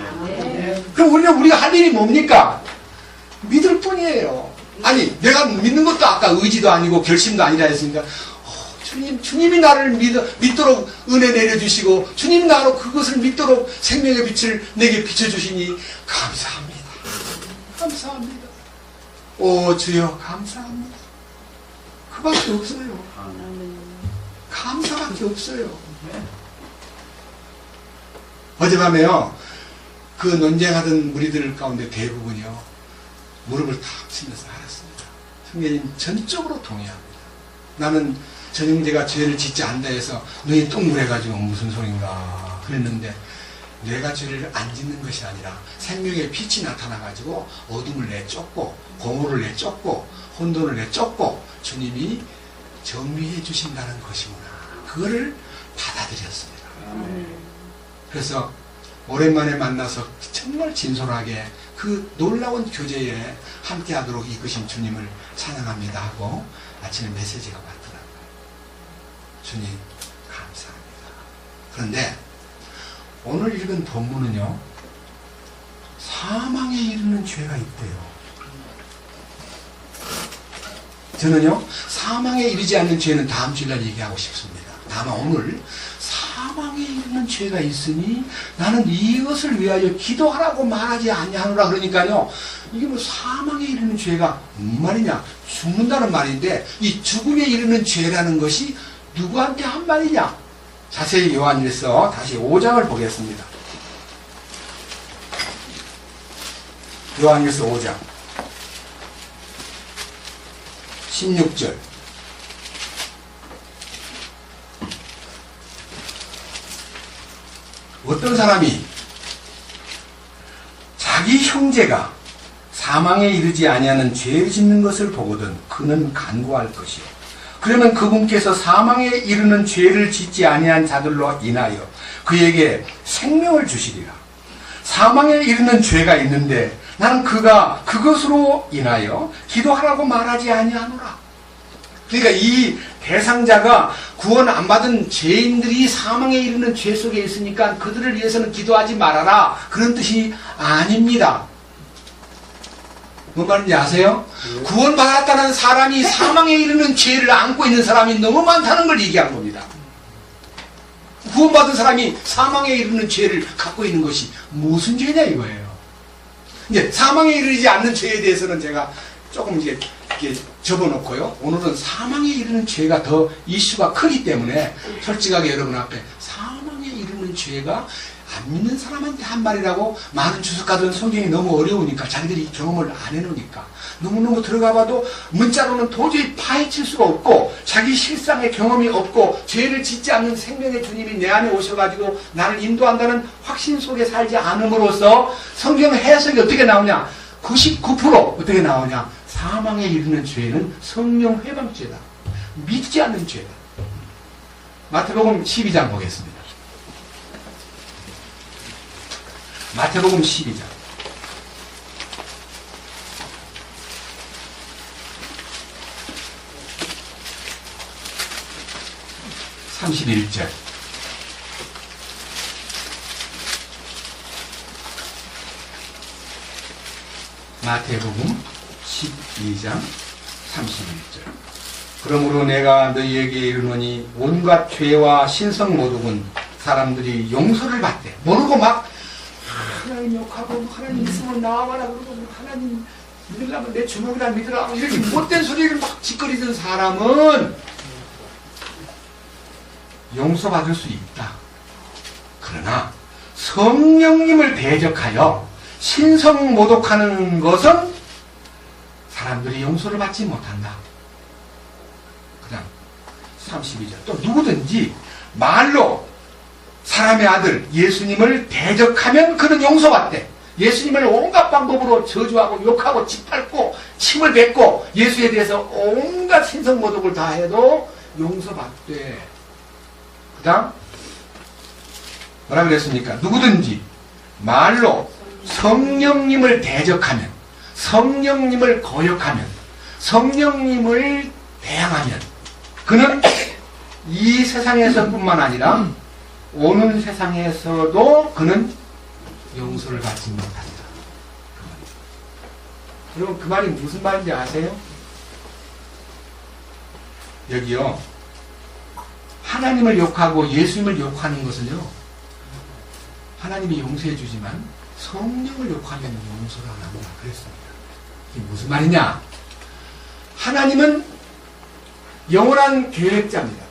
그럼 우리가 할 일이 뭡니까? 믿을 뿐이에요. 아니, 내가 믿는 것도 아까 의지도 아니고 결심도 아니라 했으니까 주님이 나를 믿도록 은혜 내려주시고 주님이 나로 그것을 믿도록 생명의 빛을 내게 비춰주시니 감사합니다. 감사합니다. 오 주여 감사합니다. 그밖에 없어요. 감사밖에 없어요. 어젯밤에요, 그 논쟁하던 무리들 가운데 대부분이요, 무릎을 탁 치면서 알았습니다. 성령님 전적으로 동의합니다. 나는 전형제가 죄를 짓지 않다 해서 너희 똥물해가지고 무슨 소린가 그랬는데, 내가 죄를 안 짓는 것이 아니라 생명의 빛이 나타나가지고 어둠을 내쫓고 공허를 내쫓고 혼돈을 내쫓고 주님이 정리해 주신다는 것이구나. 그거를 받아들였습니다. 그래서 오랜만에 만나서 정말 진솔하게 그 놀라운 교제에 함께하도록 이끄신 주님을 찬양합니다 하고 아침에 메시지가 왔더라고요. 주님 감사합니다. 그런데 오늘 읽은 본문은요, 사망에 이르는 죄가 있대요. 저는요, 사망에 이르지 않는 죄는 다음 주일날 얘기하고 싶습니다. 다만 오늘 사망에 이르는 죄가 있으니 나는 이것을 위하여 기도하라고 말하지 아니하노라. 그러니까요, 이게 뭐 사망에 이르는 죄가 무슨 말이냐? 죽는다는 말인데, 이 죽음에 이르는 죄라는 것이 누구한테 한 말이냐? 자세히 요한일서 다시 5장을 보겠습니다. 요한일서 5장 16절. 어떤 사람이 자기 형제가 사망에 이르지 아니하는 죄를 짓는 것을 보거든 그는 간구할 것이요. 그러면 그분께서 사망에 이르는 죄를 짓지 아니한 자들로 인하여 그에게 생명을 주시리라. 사망에 이르는 죄가 있는데 나는 그가 그것으로 인하여 기도하라고 말하지 아니하노라. 그러니까 이 대상자가 구원 안 받은 죄인들이 사망에 이르는 죄 속에 있으니까 그들을 위해서는 기도하지 말아라, 그런 뜻이 아닙니다. 뭔 말인지 아세요? 구원받았다는 사람이 사망에 이르는 죄를 안고 있는 사람이 너무 많다는 걸 얘기하는 겁니다. 구원받은 사람이 사망에 이르는 죄를 갖고 있는 것이 무슨 죄냐 이거예요. 이제 사망에 이르지 않는 죄에 대해서는 제가 조금 이제 이렇게 접어놓고요. 오늘은 사망에 이르는 죄가 더 이슈가 크기 때문에 솔직하게 여러분 앞에 사망에 이르는 죄가 안 믿는 사람한테 한 말이라고, 많은 주석가들은 성경이 너무 어려우니까 자기들이 경험을 안 해놓으니까 너무너무 들어가봐도 문자로는 도저히 파헤칠 수가 없고 자기 실상의 경험이 없고 죄를 짓지 않는 생명의 주님이 내 안에 오셔가지고 나를 인도한다는 확신 속에 살지 않음으로써 성경 해석이 어떻게 나오냐? 99% 어떻게 나오냐? 사망에 이르는 죄는 성령 회방죄다. 믿지 않는 죄다. 마태복음 12장 보겠습니다. 마태복음 12장 31절. 마태복음 12장 31절. 그러므로 내가 너희에게 이르노니 온갖 죄와 신성 모독은 사람들이 용서를 받되, 모르고 막 하나님 욕하고 하나님 있으면 나와라 그러고 하나님 믿으려면 내 주먹이라 믿으라 이렇게 못된 소리를 막 짓거리던 사람은 용서받을 수 있다. 그러나 성령님을 대적하여 신성 모독하는 것은 사람들이 용서를 받지 못한다. 그 다음 32절. 또 누구든지 말로 사람의 아들 예수님을 대적하면 그는 용서받대. 예수님을 온갖 방법으로 저주하고 욕하고 짓밟고 침을 뱉고 예수에 대해서 온갖 신성모독을 다 해도 용서받대. 그 다음 뭐라 그랬습니까? 누구든지 말로 성령님을 대적하면, 성령님을 거역하면, 성령님을 대항하면 그는 이 세상에서뿐만 아니라 오는 세상에서도 그는 용서를 받지 못한다. 여러분 그 말이 무슨 말인지 아세요? 여기요, 하나님을 욕하고 예수님을 욕하는 것은요, 하나님이 용서해 주지만 성령을 욕하면 용서를 안 합니다. 그랬습니다. 이게 무슨 말이냐? 하나님은 영원한 계획자입니다.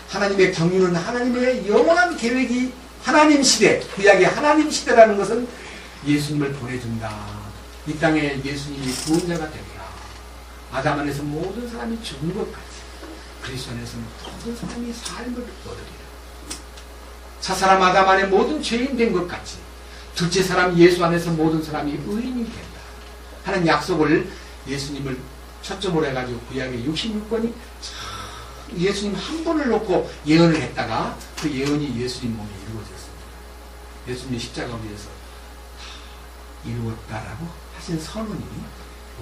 하나님의 경륜은 하나님의 영원한 계획이 하나님 시대, 그 이야기 하나님 시대라는 것은 예수님을 보내준다. 이 땅에 예수님이 구원자가 되리라. 아담 안에서 모든 사람이 죽은 것 같이 그리스도 안에서는 모든 사람이 삶을 얻으리라. 첫사람 아담 안에 모든 죄인 된 것 같이 둘째 사람 예수 안에서 모든 사람이 의인이 된다 하는 약속을 예수님을 초점으로 해가지고 구약의 66권이 예수님 한 분을 놓고 예언을 했다가 그 예언이 예수님 몸에 이루어졌습니다. 예수님이 십자가 위에서 이루었다라고 하신 선언이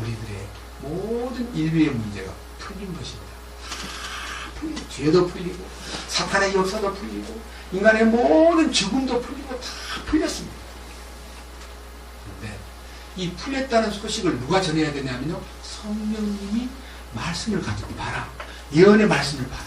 우리들의 모든 인류의 문제가 풀린 것입니다. 풀리고, 죄도 풀리고 사탄의 역사도 풀리고 인간의 모든 죽음도 풀리고 다 풀렸습니다. 그런데 이 풀렸다는 소식을 누가 전해야 되냐면요, 성령님이 말씀을 가지고 봐라. 예언의 말씀을 봐라.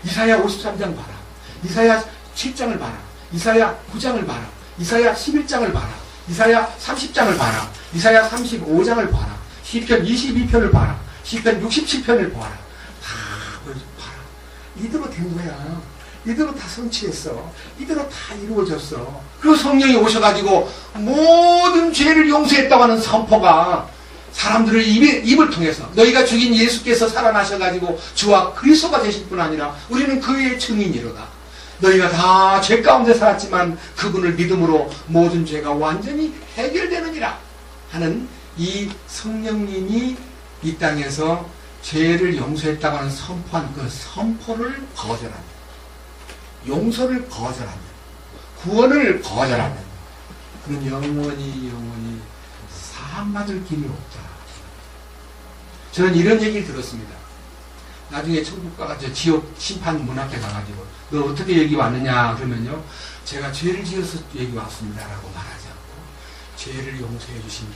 이사야 53장 봐라. 이사야 7장을 봐라. 이사야 9장을 봐라. 이사야 11장을 봐라. 이사야 30장을 봐라. 이사야 35장을 봐라. 시편 22편을 봐라. 시편 67편을 봐라. 다 봐라. 이대로 된 거야. 이대로 다 성취했어. 이대로 다 이루어졌어. 그 성령이 오셔가지고 모든 죄를 용서했다고 하는 선포가 사람들의 입을 통해서 너희가 죽인 예수께서 살아나셔가지고 주와 그리스도가 되실 뿐 아니라 우리는 그의 증인이로다. 너희가 다 죄 가운데 살았지만 그분을 믿음으로 모든 죄가 완전히 해결되느니라 하는 이 성령님이 이 땅에서 죄를 용서했다고 하는 선포한 그 선포를 거절하면, 용서를 거절하면, 구원을 거절하면 그는 영원히 사함받을 길이 없다. 저는 이런 얘기를 들었습니다. 나중에 천국 가서 지옥 심판 문 앞에 가가지고 너 어떻게 여기 왔느냐 그러면요, 제가 죄를 지어서 여기 왔습니다 라고 말하지 않고 죄를 용서해 주신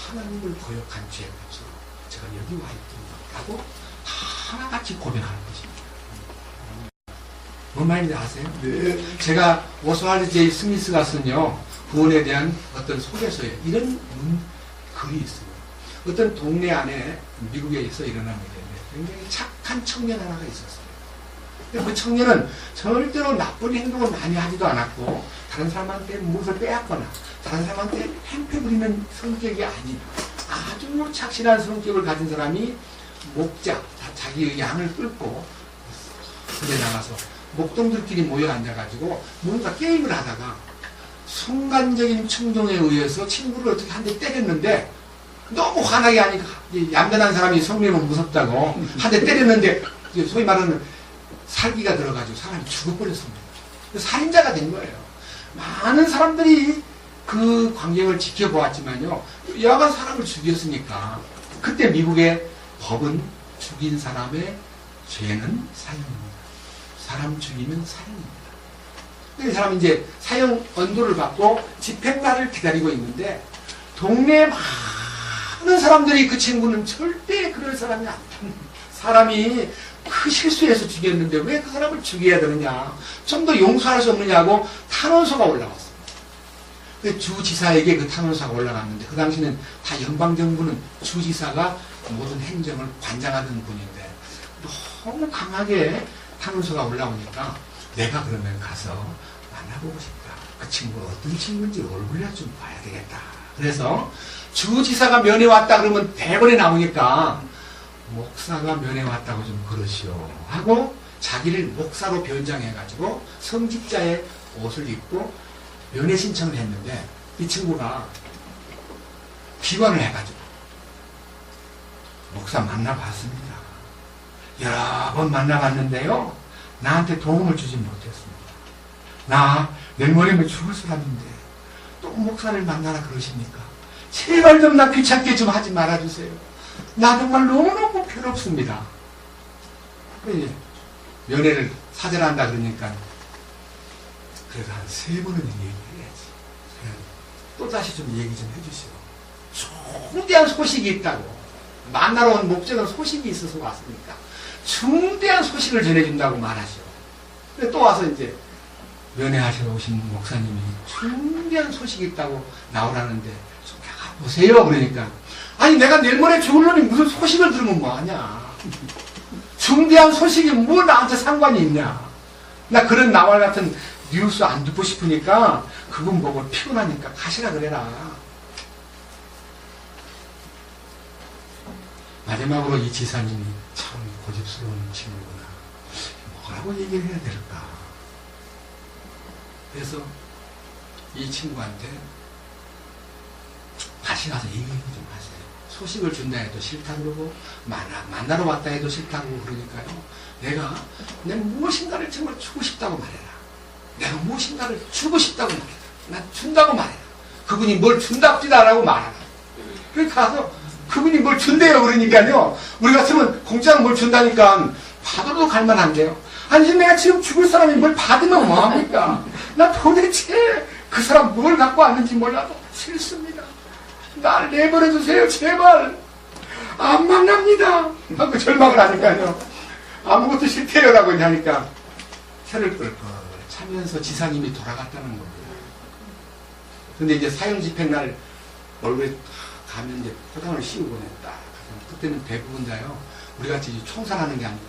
하나님을 거역한 죄값으로 제가 여기 와 있습니다 라고 하나같이 고백하는 것입니다. 뭔 말인지 아세요? 네. 제가 오스왈드 제이 스미스가 쓴요 구원에 대한 어떤 소개서에 이런 글이 있습니다. 어떤 동네 안에 미국에서 일어난 일인데 굉장히 착한 청년 하나가 있었어요. 그 청년은 절대로 나쁜 행동을 많이 하지도 않았고 다른 사람한테 무엇을 빼앗거나 다른 사람한테 행패 부리는 성격이 아닌 아주 착실한 성격을 가진 사람이 목자, 자기의 양을 끌고 집에 나가서 목동들끼리 모여 앉아가지고 뭔가 게임을 하다가 순간적인 충동에 의해서 친구를 어떻게 한 대 때렸는데 너무 화나게 하니까 얌전한 사람이 성령은 무섭다고 한 대 때렸는데 소위 말하는 살기가 들어가지고 사람이 죽어버렸습니다. 살인자가 된 거예요. 많은 사람들이 그 광경을 지켜보았지만요, 여하간 사람을 죽였으니까 그때 미국의 법은 죽인 사람의 죄는 사형입니다. 사람 죽이면 사형입니다. 그 사람은 이제 사형 언도를 받고 집행날을 기다리고 있는데 동네에 많은 사람들이 그 친구는 절대 그럴 사람이 아니다. 사람이 그 실수해서 죽였는데 왜 그 사람을 죽여야 되느냐, 좀 더 용서할 수 없느냐고 탄원서가 올라왔습니다. 주지사에게 그 탄원서가 올라갔는데 그 당시는 다 연방정부는 주지사가 모든 행정을 관장하던 분인데 너무 강하게 탄원서가 올라오니까 내가 그러면 가서 만나보고 싶다. 그 친구가 어떤 친구인지 얼굴이나 좀 봐야 되겠다. 그래서 주지사가 면회 왔다 그러면 대본에 나오니까 목사가 면회 왔다고 좀 그러시오 하고 자기를 목사로 변장해가지고 성직자의 옷을 입고 면회 신청을 했는데 이 친구가 비관을 해가지고 목사 만나봤습니다. 여러 번 만나봤는데요, 나한테 도움을 주지 못했습니다. 나 내일 모레면 죽을 사람인데 또 목사를 만나라 그러십니까? 제발 좀 나 귀찮게 좀 하지 말아주세요. 나 정말 너무너무 편없습니다. 면회를 사절한다 그러니까 그래도 한 3번은 얘기해야지. 또 다시 좀 얘기 좀 해주시오. 중대한 소식이 있다고. 만나러 온 목적은 소식이 있어서 왔으니까 중대한 소식을 전해준다고 말하시오. 근데 또 와서 이제 면회하시러 오신 목사님이 중대한 소식이 있다고 나오라는데 좀 나가보세요. 그러니까 아니 내가 내일 모레 죽을 놈이 무슨 소식을 들으면 뭐하냐. 중대한 소식이 뭐 나한테 상관이 있냐. 나 그런 나와 같은 뉴스 안 듣고 싶으니까 그분 보고 피곤하니까 가시라 그래라. 마지막으로 이 지사님이 참 고집스러운 친구구나. 뭐라고 얘기를 해야 될까? 그래서 이 친구한테 다시 가서 얘기 좀 하세요. 소식을 준다 해도 싫다 그러고 만나러 왔다 해도 싫다고 그러니까요. 내가 무엇인가를 정말 주고 싶다고 말해라. 내가 무엇인가를 주고 싶다고 말해라. 난 준다고 말해라. 그분이 뭘 준답디다라고 말하라. 그래서 가서 그분이 뭘 준대요. 그러니까요. 우리 같으면 공짜로 뭘 준다니까 받으러도 갈만한데요. 아니 내가 지금 죽을 사람이 뭘 받으면 뭐합니까? 나 도대체 그 사람 뭘 갖고 왔는지 몰라도 싫습니다. 날 내버려주세요. 제발. 안 만납니다. 하고 절망을 하니까요. 아무것도 싫대요 라고 하니까 혀를 끌끌 차면서 지사님이 돌아갔다는 겁니다. 근데 이제 사형집행날 얼굴에 가면 이제 포장을 씌우고 냈다. 그때는 대부분 다요. 우리 같이 총살하는 게 아니고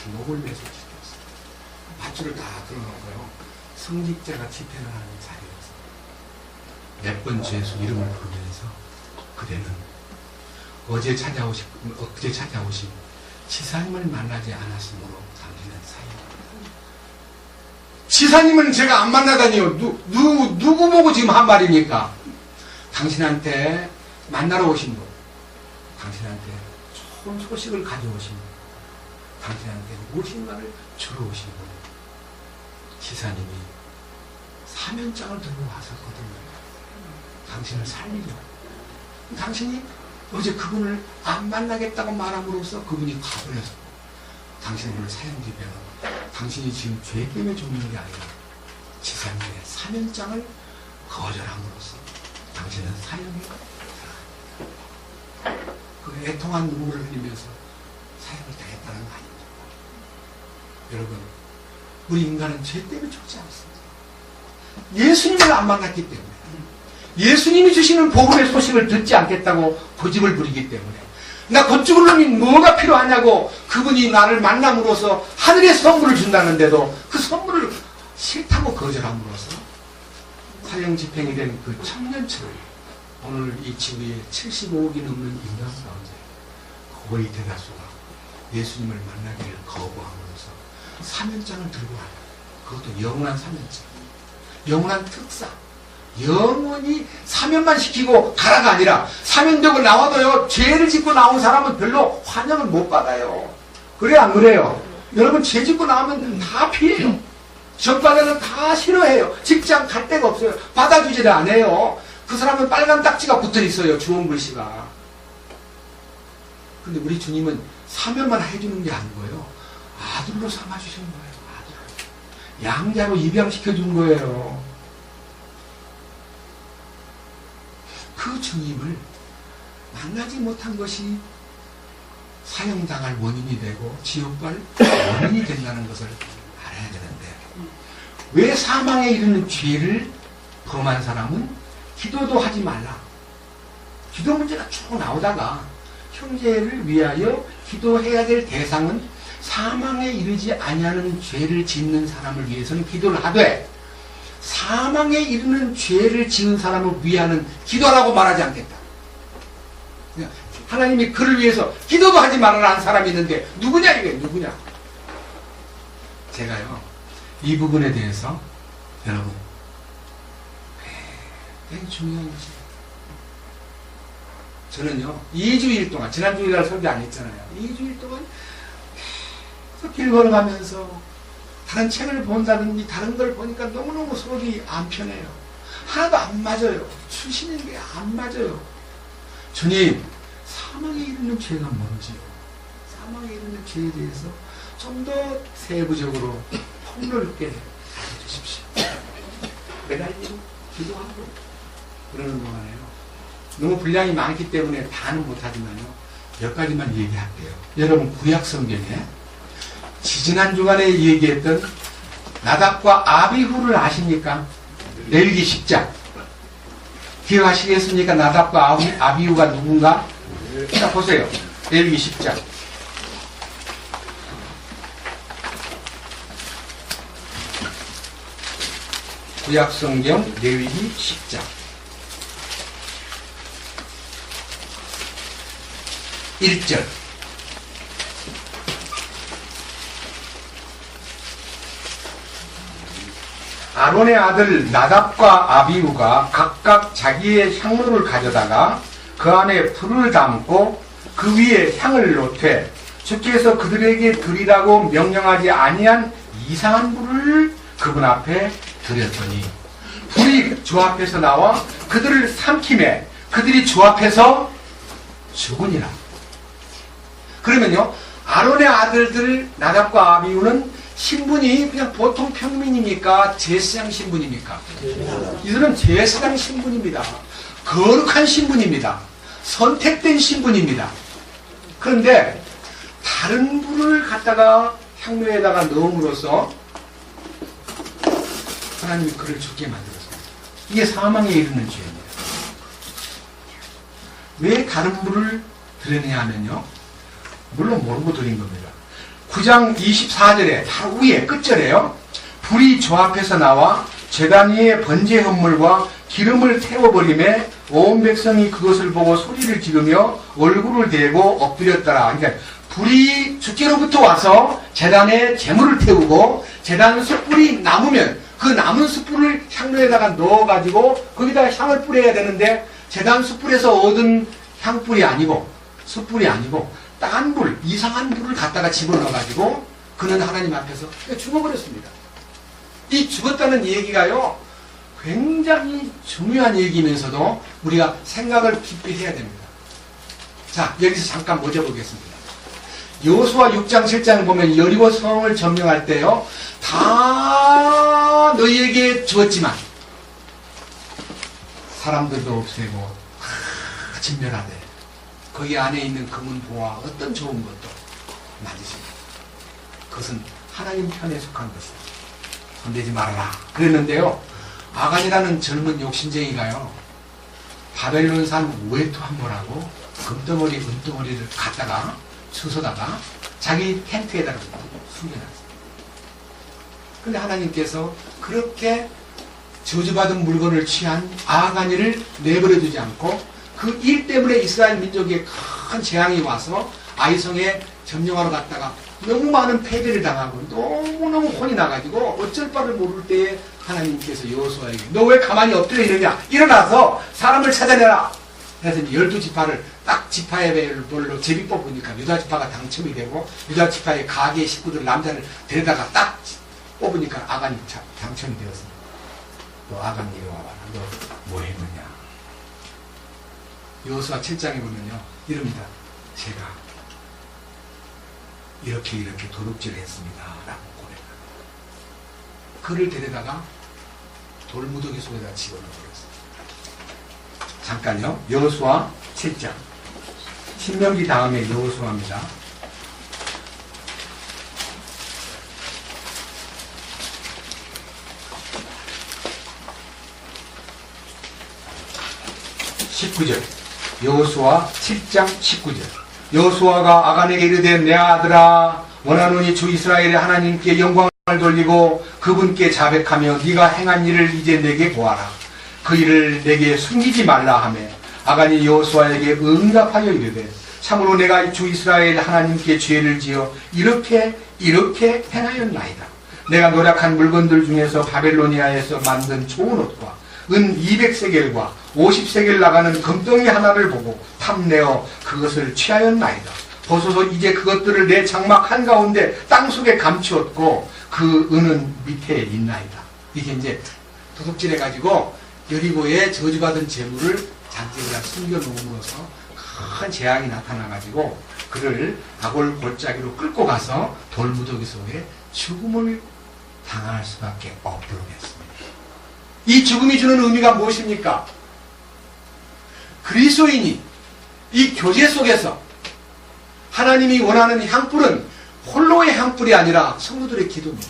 목을 매서 지켰어요. 밧줄을 다 들어놓고요. 성직자가 집행을 하는 자리에서 몇 번 죄수 이름을 부르면서 그대는 어제 찾아오신 지사님을 만나지 않았으므로 당신은 사형입니다. 지사님은 제가 안 만나다니요. 누구 보고 지금 한 말입니까? 당신한테 만나러 오신 분, 당신한테 좋은 소식을 가져오신 분, 당신한테 무엇인가를 주러 오신 분, 지사님이 사면장을 들고 왔었거든요. 당신을 살리려고. 당신이 어제 그분을 안 만나겠다고 말함으로써 그분이 가버려서 당신을 사형집행하고 당신이 지금 죄 때문에 죽는 게 아니라 지사님의 사면장을 거절함으로써 당신은 사형에 들어갑니다. 그 애통한 눈물을 흘리면서 사형을 당했다는 거 아닙니까? 여러분, 우리 인간은 죄 때문에 죽지 않습니다. 예수님을 안 만났기 때문에, 예수님이 주시는 복음의 소식을 듣지 않겠다고 고집을 부리기 때문에, 나 곧 죽을 놈이 뭐가 필요하냐고 그분이 나를 만남으로써 하늘의 선물을 준다는데도 그 선물을 싫다고 거절함으로써 사형 집행이 된 그 청년층을 오늘 이 지구에 75억이 넘는 인간 가운데 거의 대다수가 예수님을 만나기를 거부함으로써 사면장을 들고 와요. 그것도 영원한 사면장, 영원한 특사. 영원히 사면만 시키고 가라가 아니라 사면되고 나와도요, 죄를 짓고 나온 사람은 별로 환영을 못 받아요. 그래 안 그래요? 여러분, 죄 짓고 나오면 다 피해요. 전반에는 다 싫어해요. 직장 갈 데가 없어요. 받아주지를 않아요. 그 사람은 빨간 딱지가 붙어 있어요. 주홍 글씨가. 근데 우리 주님은 사면만 해주는 게 아니고요, 아들로 삼아주신 거예요. 아들. 양자로 입양시켜 준 거예요. 그 주님을 만나지 못한 것이 사형당할 원인이 되고 지옥 갈 원인이 된다는 것을 알아야 되는데, 왜 사망에 이르는 죄를 범한 사람은 기도도 하지 말라. 기도 문제가 쭉 나오다가 형제를 위하여 기도해야 될 대상은 사망에 이르지 아니하는 죄를 짓는 사람을 위해서는 기도를 하되, 사망에 이르는 죄를 지은 사람을 위하는 기도라고 말하지 않겠다. 하나님이 그를 위해서 기도도 하지 말아라 한 사람이 있는데 누구냐 이게 누구냐? 제가요, 이 부분에 대해서 여러분 되게 중요한 것이에요. 저는요, 2주일 동안, 지난 주일날 설교 안 했잖아요. 2주일 동안 계속 길 걸어가면서 다른 책을 본다든지 다른 걸 보니까 너무너무 속이 안 편해요. 하나도 안 맞아요. 주시는 게 안 맞아요. 주님, 사망에 이르는 죄가 뭔지요? 사망에 이르는 죄에 대해서 좀 더 세부적으로 폭넓게 알려주십시오. 매달리고 기도하고 그러는 동안에요, 너무 분량이 많기 때문에 다는 못하지만요, 몇 가지만 얘기할게요. 여러분, 구약 성경에 지지난 주간에 얘기했던 나답과 아비후를 아십니까? 레위기 10장. 기억하시겠습니까? 나답과 아비후가 누군가? 자, 보세요. 레위기 10장. 구약 성경 레위기 10장. 1절. 아론의 아들 나답과 아비후가 각각 자기의 향로를 가져다가 그 안에 불을 담고 그 위에 향을 놓되 주께서 그들에게 드리라고 명령하지 아니한 이상한 불을 그분 앞에 드렸더니 불이 주 앞에서 나와 그들을 삼킴에 그들이 주 앞에서 죽으니라. 그러면요, 아론의 아들들 나답과 아비후는 신분이 그냥 보통 평민입니까? 제사장 신분입니까? 이들은 제사장 신분입니다. 거룩한 신분입니다. 선택된 신분입니다. 그런데 다른 불을 갖다가 향로에다가 넣음으로써 하나님이 그를 죽게 만들었습니다. 이게 사망에 이르는 죄입니다. 왜 다른 불을 드렸느냐 하면요, 물론 모르고 드린 겁니다. 9장 24절에 바로 위에 끝절에요, 불이 주 앞에서 나와 제단 위에 번제 헌물과 기름을 태워버리매 온 백성이 그것을 보고 소리를 지르며 얼굴을 대고 엎드렸더라. 그러니까 불이 주께로부터 와서 제단에 제물을 태우고 제단 숯불이 남으면 그 남은 숯불을 향로에다가 넣어가지고 거기다가 향을 뿌려야 되는데 제단 숯불에서 얻은 향불이 아니고 숯불이 아니고 딴 불, 이상한 불을 갖다가 집어넣어가지고 그는 하나님 앞에서 죽어버렸습니다. 이 죽었다는 얘기가요, 굉장히 중요한 얘기면서도 우리가 생각을 깊이 해야 됩니다. 자, 여기서 잠깐 멈춰 보겠습니다. 여호수아 6장 7장을 보면 여리고 성을 점령할 때요, 다 너희에게 주었지만 사람들도 없애고 다 진멸하되 거기 안에 있는 금은 보화 어떤 좋은 것도 만지십니다. 그것은 하나님 편에 속한 것입니다. 손대지 말아라 그랬는데요, 아간이라는 젊은 욕심쟁이가요, 바벨론산 우에토 함몰하고 금덩어리 은덩어리를 갖다가 주워다가 자기 텐트에다가 숨겨놨습니다. 그런데 하나님께서 그렇게 저주받은 물건을 취한 아간이를 내버려두지 않고 그 일 때문에 이스라엘 민족에 큰 재앙이 와서 아이성에 점령하러 갔다가 너무 많은 패배를 당하고 너무너무 혼이 나가지고 어쩔 바를 모를 때에 하나님께서 여호수아에게 너 왜 가만히 엎드려 있느냐, 일어나서 사람을 찾아내라 해서 12지파를 딱 지파별로 제비 뽑으니까 유다지파가 당첨이 되고 유다지파의 가게 식구들 남자를 데려다가 딱 뽑으니까 아간이 당첨이 되었습니다. 너 아간 이리 와봐라. 너 뭐 했느냐. 여호수아 7장에 보면요, 이럽니다. 제가 이렇게 도둑질을 했습니다 라고 고백합니다. 그를 데려다가 돌무더기 속에다 집어넣어버렸습니다. 잠깐요, 여호수아 7장, 신명기 다음에 여호수아입니다. 여호수아 7장 19절. 여호수아가 아간에게 이르되 내 아들아, 원하노니 주 이스라엘의 하나님께 영광을 돌리고 그분께 자백하며 네가 행한 일을 이제 내게 보아라. 그 일을 내게 숨기지 말라 하며 아간이 여호수아에게 응답하여 이르되 참으로 내가 주 이스라엘 하나님께 죄를 지어 이렇게 행하였나이다. 내가 노력한 물건들 중에서 바벨로니아에서 만든 좋은 옷과 은 200세겔과 50세겔 나가는 금덩이 하나를 보고 탐내어 그것을 취하였나이다. 보소서 이제 그것들을 내 장막 한가운데 땅속에 감추었고 그 은은 밑에 있나이다. 이게 이제 도둑질해가지고 여리고에 저주받은 재물을 장대에다 숨겨놓음으로써 큰 재앙이 나타나가지고 그를 아골 골짜기로 끌고 가서 돌무더기 속에 죽음을 당할 수밖에 없도록 했습니다. 이 죽음이 주는 의미가 무엇입니까? 그리스도인이 이 교제 속에서 하나님이 원하는 향불은 홀로의 향불이 아니라 성도들의 기도입니다.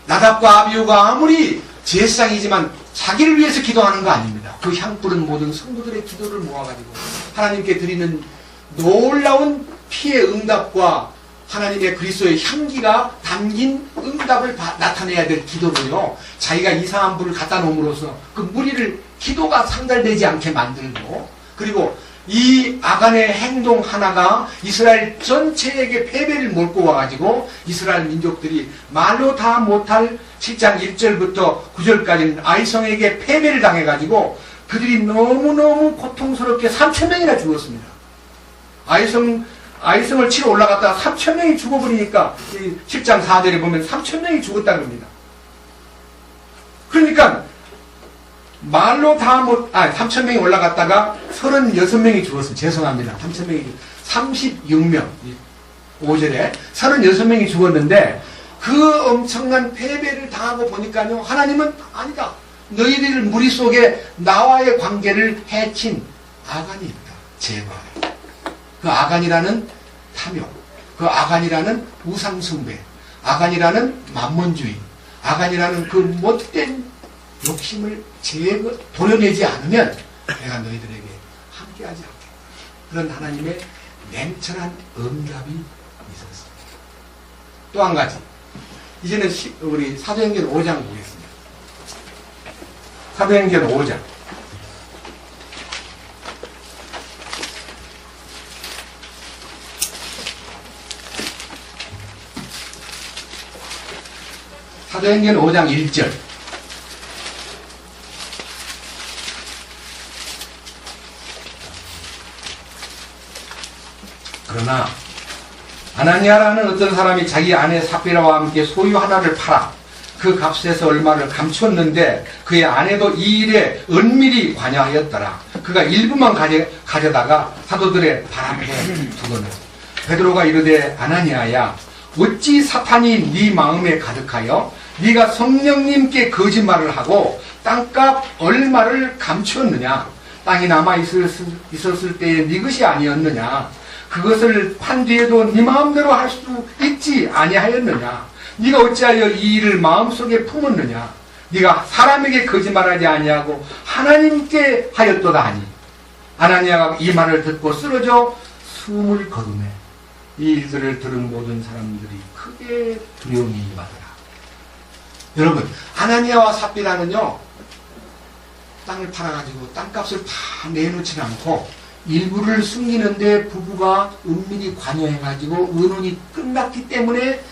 나답과 아비후가 아무리 제사장이지만 자기를 위해서 기도하는 거 아닙니다. 그 향불은 모든 성도들의 기도를 모아가지고 하나님께 드리는 놀라운 피의 응답과 하나님의 그리스도의 향기가 담긴 응답을 나타내야 될 기도로요, 자기가 이상한 불을 갖다 놓음으로써 그 무리를 기도가 상달되지 않게 만들고, 그리고 이 아간의 행동 하나가 이스라엘 전체에게 패배를 몰고 와가지고 이스라엘 민족들이 말로 다 못할 7장 1절부터 9절까지는 아이성에게 패배를 당해가지고 그들이 너무너무 고통스럽게 3,000명이나 죽었습니다. 아이성을 치러 올라갔다가 3,000명이 죽어버리니까 7장 4절에 보면 3,000명이 죽었다고 합니다. 그러니까 말로 다 3,000명이 올라갔다가 36명이 죽었어요. 죄송합니다. 3,000명이 36명 5절에 36명이 죽었는데 그 엄청난 패배를 당하고 보니까요, 하나님은 아니다. 너희들 무리 속에 나와의 관계를 해친 아간이 있다. 제발. 그 아간이라는 탐욕, 그 아간이라는 우상숭배, 아간이라는 만몬주의, 아간이라는 그 못된 욕심을 도려내지 않으면 내가 너희들에게 함께하지 않겠다. 그런 하나님의 냉철한 응답이 있었습니다. 또 한 가지, 이제는 우리 사도행전 5장 보겠습니다. 사도행전 5장. 사도행전 5장 1절. 그러나 아나니아라는 어떤 사람이 자기 아내 삽비라와 함께 소유 하나를 팔아 그 값에서 얼마를 감췄는데 그의 아내도 이 일에 은밀히 관여하였더라. 그가 일부만 가져다가 사도들의 발 앞에 두거늘. 베드로가 이르되 아나니아야, 어찌 사탄이 네 마음에 가득하여 네가 성령님께 거짓말을 하고 땅값 얼마를 감추었느냐? 땅이 남아 있었을 때에 네 것이 아니었느냐? 그것을 판 뒤에도 네 마음대로 할 수 있지 아니하였느냐? 네가 어찌하여 이 일을 마음속에 품었느냐? 네가 사람에게 거짓말하지 아니하고 하나님께 하였도다 하니. 아나니아가 이 말을 듣고 쓰러져 숨을 거두매. 이 일들을 들은 모든 사람들이 크게 두려움이 임하더라. 여러분, 아나니아와 삽비라는요, 땅을 팔아가지고 땅값을 다 내놓지 않고 일부를 숨기는데 부부가 은밀히 관여해가지고 의논이 끝났기 때문에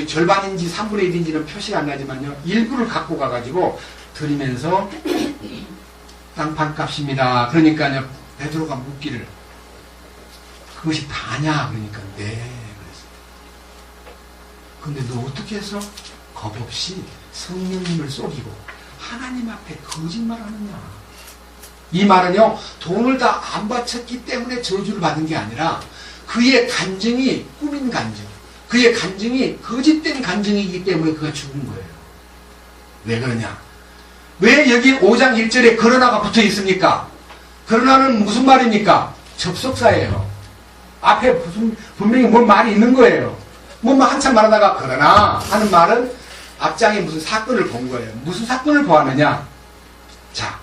절반인지 3분의 1인지는 표시가 안 나지만요, 일부를 갖고 가가지고 드리면서 땅 반값입니다. 그러니까요, 베드로가 묻기를 그것이 다냐? 그러니까 네. 그랬어요. 근데 너 어떻게 해서 겁없이 성령님을 속이고 하나님 앞에 거짓말하느냐? 이 말은요, 돈을 다 안 바쳤기 때문에 저주를 받은 게 아니라 그의 간증이 꾸민 간증, 그의 간증이 거짓된 간증이기 때문에 그가 죽은 거예요. 왜 그러냐? 왜 여기 5장 1절에 그러나가 붙어 있습니까? 그러나는 무슨 말입니까? 접속사예요. 앞에 분명히 뭔 말이 있는 거예요. 뭔 한참 말하다가 그러나 하는 말은 앞장에 무슨 사건을 본 거예요. 무슨 사건을 보았느냐? 자,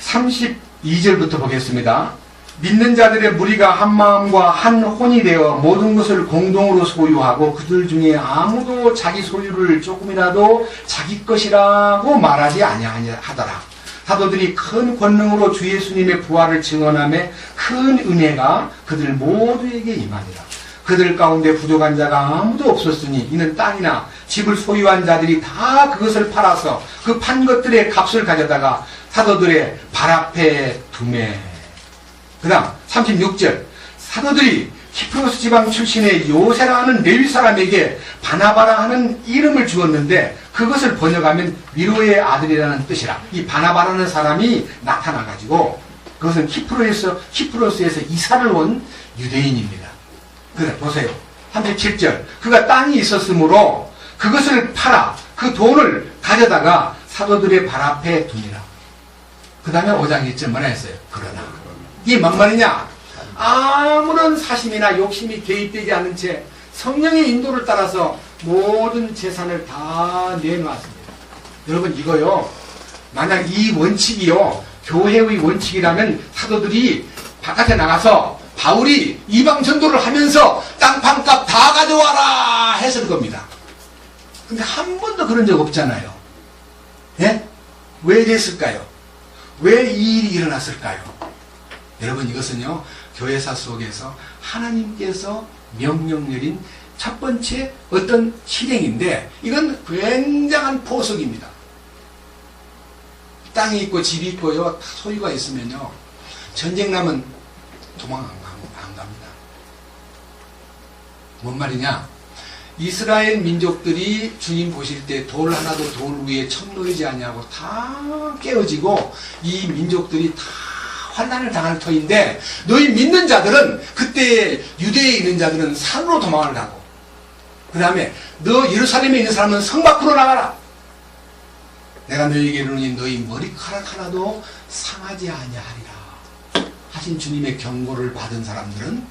32절부터 보겠습니다. 믿는 자들의 무리가 한 마음과 한 혼이 되어 모든 것을 공동으로 소유하고 그들 중에 아무도 자기 소유를 조금이라도 자기 것이라고 말하지 아니하더라. 사도들이 큰 권능으로 주 예수님의 부활을 증언하며 큰 은혜가 그들 모두에게 임하니라. 그들 가운데 부족한 자가 아무도 없었으니 이는 땅이나 집을 소유한 자들이 다 그것을 팔아서 그 판 것들의 값을 가져다가 사도들의 발 앞에 두매. 그 다음 36절, 사도들이 키프로스 지방 출신의 요세라는 레위 사람에게 바나바라 하는 이름을 주었는데 그것을 번역하면 위로의 아들이라는 뜻이라. 이 바나바라는 사람이 나타나가지고 그것은 키프로스에서 이사를 온 유대인입니다. 그래 보세요. 37절, 그가 땅이 있었으므로 그것을 팔아 그 돈을 가져다가 사도들의 발 앞에 두니라. 그 다음에 5장 1절 뭐라 했어요? 그러나 이게 뭔 말이냐? 아무런 사심이나 욕심이 개입되지 않은 채 성령의 인도를 따라서 모든 재산을 다 내놓았습니다. 여러분 이거요, 만약 이 원칙이요 교회의 원칙이라면 사도들이 바깥에 나가서 바울이 이방 전도를 하면서 땅 판값 다 가져와라 했을 겁니다. 근데 한 번도 그런 적 없잖아요. 예? 왜 이랬을까요? 왜 이 일이 일어났을까요? 여러분, 이것은요, 교회사 속에서 하나님께서 명령 내린 첫 번째 어떤 실행인데, 이건 굉장한 포석입니다. 땅이 있고 집이 있고요, 소유가 있으면요, 전쟁 나면 도망 안 갑니다. 뭔 말이냐? 이스라엘 민족들이 주님 보실 때 돌 하나도 돌 위에 천 놓이지 아니하고 다 깨어지고 이 민족들이 다 환난을 당할 터인데, 너희 믿는 자들은, 그때 유대에 있는 자들은 산으로 도망을 가고, 그 다음에 너 예루살렘에 있는 사람은 성 밖으로 나가라. 내가 너희에게 이르노니 너희 머리카락 하나도 상하지 아니하리라 하신 주님의 경고를 받은 사람들은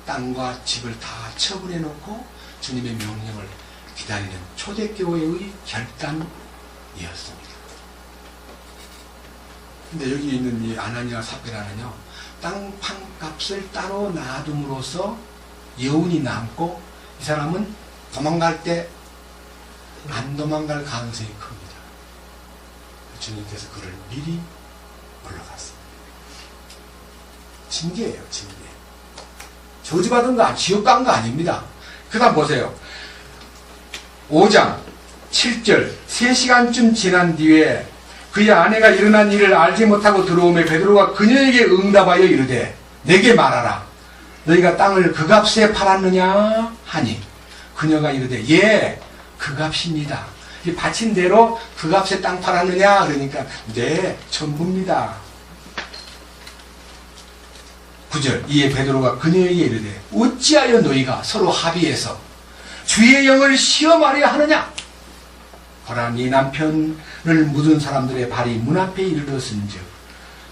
땅과 집을 다 처분해 놓고 주님의 명령을 기다리는 초대교회의 결단이었습니다. 근데 여기 있는 이 아나니아 삽비라는요, 땅 판값을 따로 놔둠으로써 여운이 남고, 이 사람은 도망갈 때 안 도망갈 가능성이 큽니다. 주님께서 그를 미리 불러갔습니다. 징계예요, 징계. 저주받은 거, 지옥 간 거 아닙니다. 그 다음 보세요. 5장 7절 3시간쯤 지난 뒤에 그의 아내가 일어난 일을 알지 못하고 들어오매 베드로가 그녀에게 응답하여 이르되 내게 말하라. 너희가 땅을 그 값에 팔았느냐 하니 그녀가 이르되 예, 그 값입니다. 바친 대로 그 값에 땅 팔았느냐 그러니까 네, 전부입니다. 9절 이에 베드로가 그녀에게 이르되 어찌하여 너희가 서로 합의해서 주의 영을 시험하려 하느냐? 보라, 네 남편을 묻은 사람들의 발이 문 앞에 이르렀은즉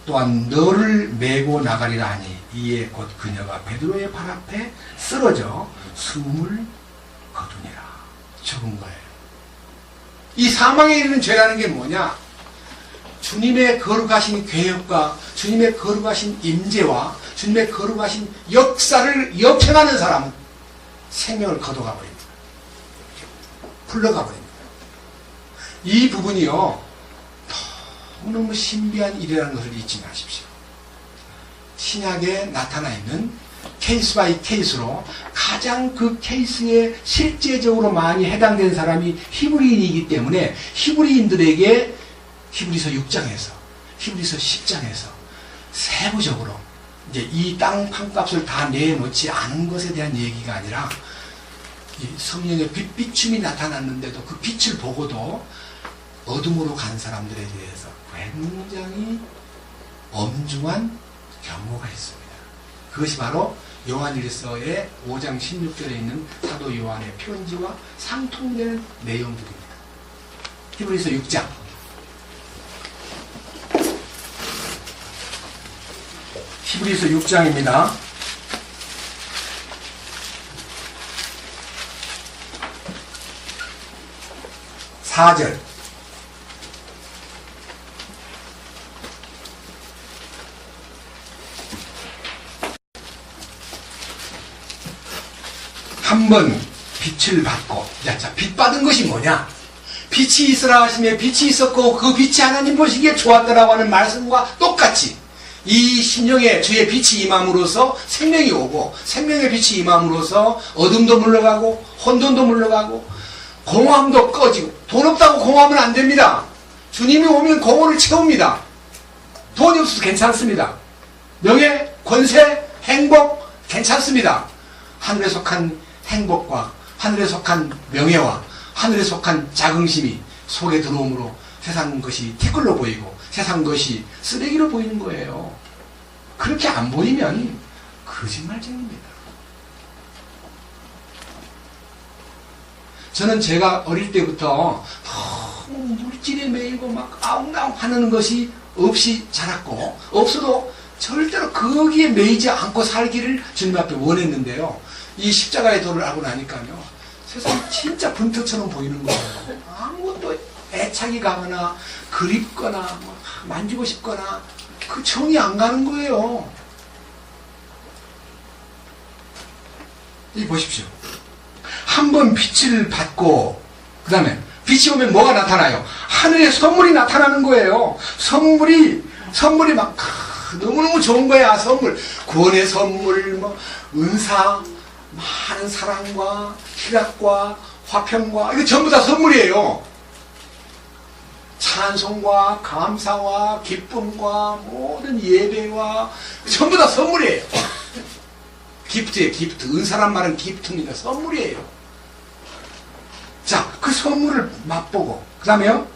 또한 너를 메고 나가리라 하니 이에 곧 그녀가 베드로의 발 앞에 쓰러져 숨을 거두니라. 죽은 거예요. 이 사망에 이르는 죄라는 게 뭐냐? 주님의 거룩하신 계획과 주님의 거룩하신 임재와 주님의 거룩하신 역사를 역행하는 사람은 생명을 거둬가 버립니다. 풀러가 버립니다. 이 부분이요, 너무너무 신비한 일이라는 것을 잊지 마십시오. 신약에 나타나 있는 케이스 바이 케이스로 가장 그 케이스에 실제적으로 많이 해당된 사람이 히브리인이기 때문에 히브리인들에게 히브리서 6장에서 히브리서 10장에서 세부적으로 이제 이 땅 판값을 다 내놓지 않은 것에 대한 얘기가 아니라 이 성령의 빛비춤이 나타났는데도 그 빛을 보고도 어둠으로 간 사람들에 대해서 굉장히 엄중한 경고가 있습니다. 그것이 바로 요한일서의 5장 16절에 있는 사도 요한의 편지와 상통되는 내용들입니다. 히브리서 6장 히브리서 6장입니다. 4절 한번 빛을 받고, 자, 빛 받은 것이 뭐냐? 빛이 있으라 하시며 빛이 있었고 그 빛이 하나님 보시기에 좋았더라고 하는 말씀과 똑같이 이 심령에 주의 빛이 임함으로써 생명이 오고, 생명의 빛이 임함으로써 어둠도 물러가고 혼돈도 물러가고 공허함도 꺼지고. 돈 없다고 공허하면 안 됩니다. 주님이 오면 공허를 채웁니다. 돈이 없어도 괜찮습니다. 명예, 권세, 행복 괜찮습니다. 하늘에 속한 행복과 하늘에 속한 명예와 하늘에 속한 자긍심이 속에 들어오므로 세상 것이 티끌로 보이고 세상 것이 쓰레기로 보이는 거예요. 그렇게 안 보이면 거짓말쟁입니다. 저는 제가 어릴 때부터 너무 물질에 매이고 막 아웅다웅 하는 것이 없이 자랐고, 없어도 절대로 거기에 매이지 않고 살기를 주님 앞에 원했는데요. 이 십자가의 도를 알고 나니까요, 세상이 진짜 분터처럼 보이는 거예요. 아무것도 애착이 가거나 그립거나 만지고 싶거나 그 정이 안 가는 거예요. 이 보십시오. 한번 빛을 받고 그 다음에 빛이 오면 뭐가 나타나요? 하늘의 선물이 나타나는 거예요. 선물이 선물이 막 너무너무 좋은 거야. 선물, 구원의 선물, 뭐 은사, 많은 사랑과 희락과 화평과 이거 전부 다 선물이에요. 찬송과 감사와 기쁨과 모든 예배와 전부 다 선물이에요. 기프트예요. 기프트. 은사란 말은 기프트입니다. 선물이에요. 자, 그 선물을 맛보고 그 다음에요,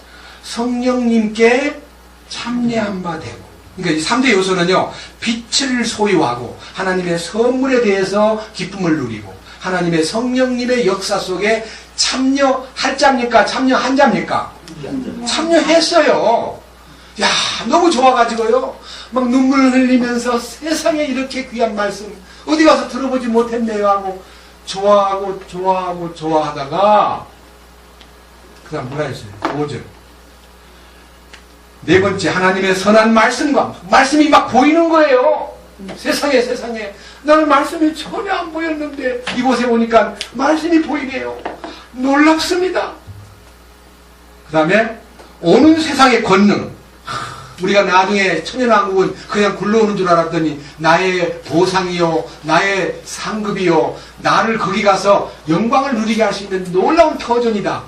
성령님께 참여한 바 되고. 그러니까 이 3대 요소는요, 빛을 소유하고 하나님의 선물에 대해서 기쁨을 누리고 하나님의 성령님의 역사 속에 참여할 자입니까? 참여한 자입니까? 참여했어요. 야, 너무 좋아가지고요, 막 눈물 흘리면서 세상에 이렇게 귀한 말씀 어디 가서 들어보지 못했네요 하고 좋아하다가 그 다음 뭐라 했어요? 5절. 네 번째, 하나님의 선한 말씀과 말씀이 막 보이는 거예요. 세상에 나는 말씀이 전혀 안 보였는데 이곳에 오니까 말씀이 보이네요. 놀랍습니다. 그 다음에 오는 세상의 권능. 우리가 나중에 천연왕국은 그냥 굴러오는 줄 알았더니 나의 보상이요, 나의 상급이요, 나를 거기 가서 영광을 누리게 할 수 있는 놀라운 터전이다.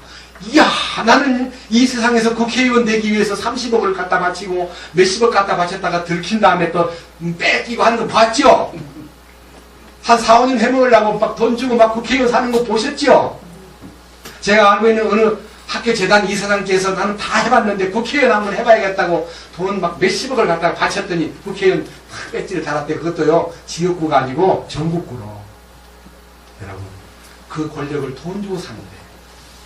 이야, 나는 이 세상에서 국회의원 되기 위해서 30억을 갖다 바치고 몇십억 갖다 바쳤다가 들킨 다음에 또 뺏기고 하는 거 봤죠? 한 4, 5년 해먹으려고 막 돈 주고 막 국회의원 사는 거 보셨죠? 제가 알고 있는 어느 학교 재단 이사장께서 나는 다 해봤는데 국회의원 한번 해봐야겠다고 돈 막 몇십억을 갖다가 바쳤더니 국회의원 배지를 달았대. 그것도요, 지역구가 아니고 전국구로. 여러분, 그 권력을 돈 주고 사는데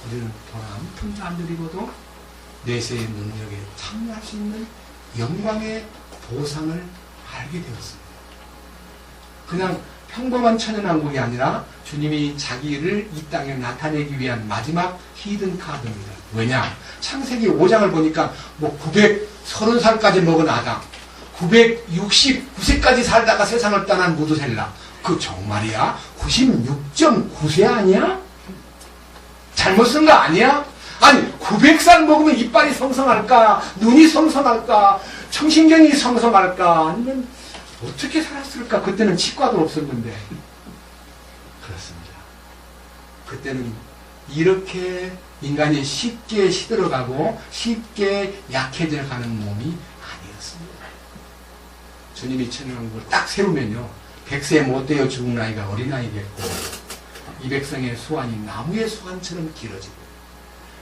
우리는 돈 한 푼도 안 들이고도 내세의 능력에 참여할 수 있는 영광의 보상을 알게 되었습니다. 그냥 평범한 천연왕국이 아니라 주님이 자기를 이 땅에 나타내기 위한 마지막 히든 카드입니다. 왜냐? 창세기 5장을 보니까 뭐 930살까지 먹은 아담, 969세까지 살다가 세상을 떠난 무두셀라. 그 정말이야? 96.9세 아니야? 잘못 쓴 거 아니야? 아니, 900살 먹으면 이빨이 성성할까? 눈이 성성할까? 청신경이 성성할까? 아니면 어떻게 살았을까? 그때는 치과도 없었는데. 그렇습니다. 그때는 이렇게 인간이 쉽게 시들어가고 쉽게 약해져 가는 몸이 아니었습니다. 주님이 천연왕국을 딱 세우면요, 100세 못 되어 죽은 나이가 어린아이 됐고, 이 백성의 수완이 나무의 수완처럼 길어지고,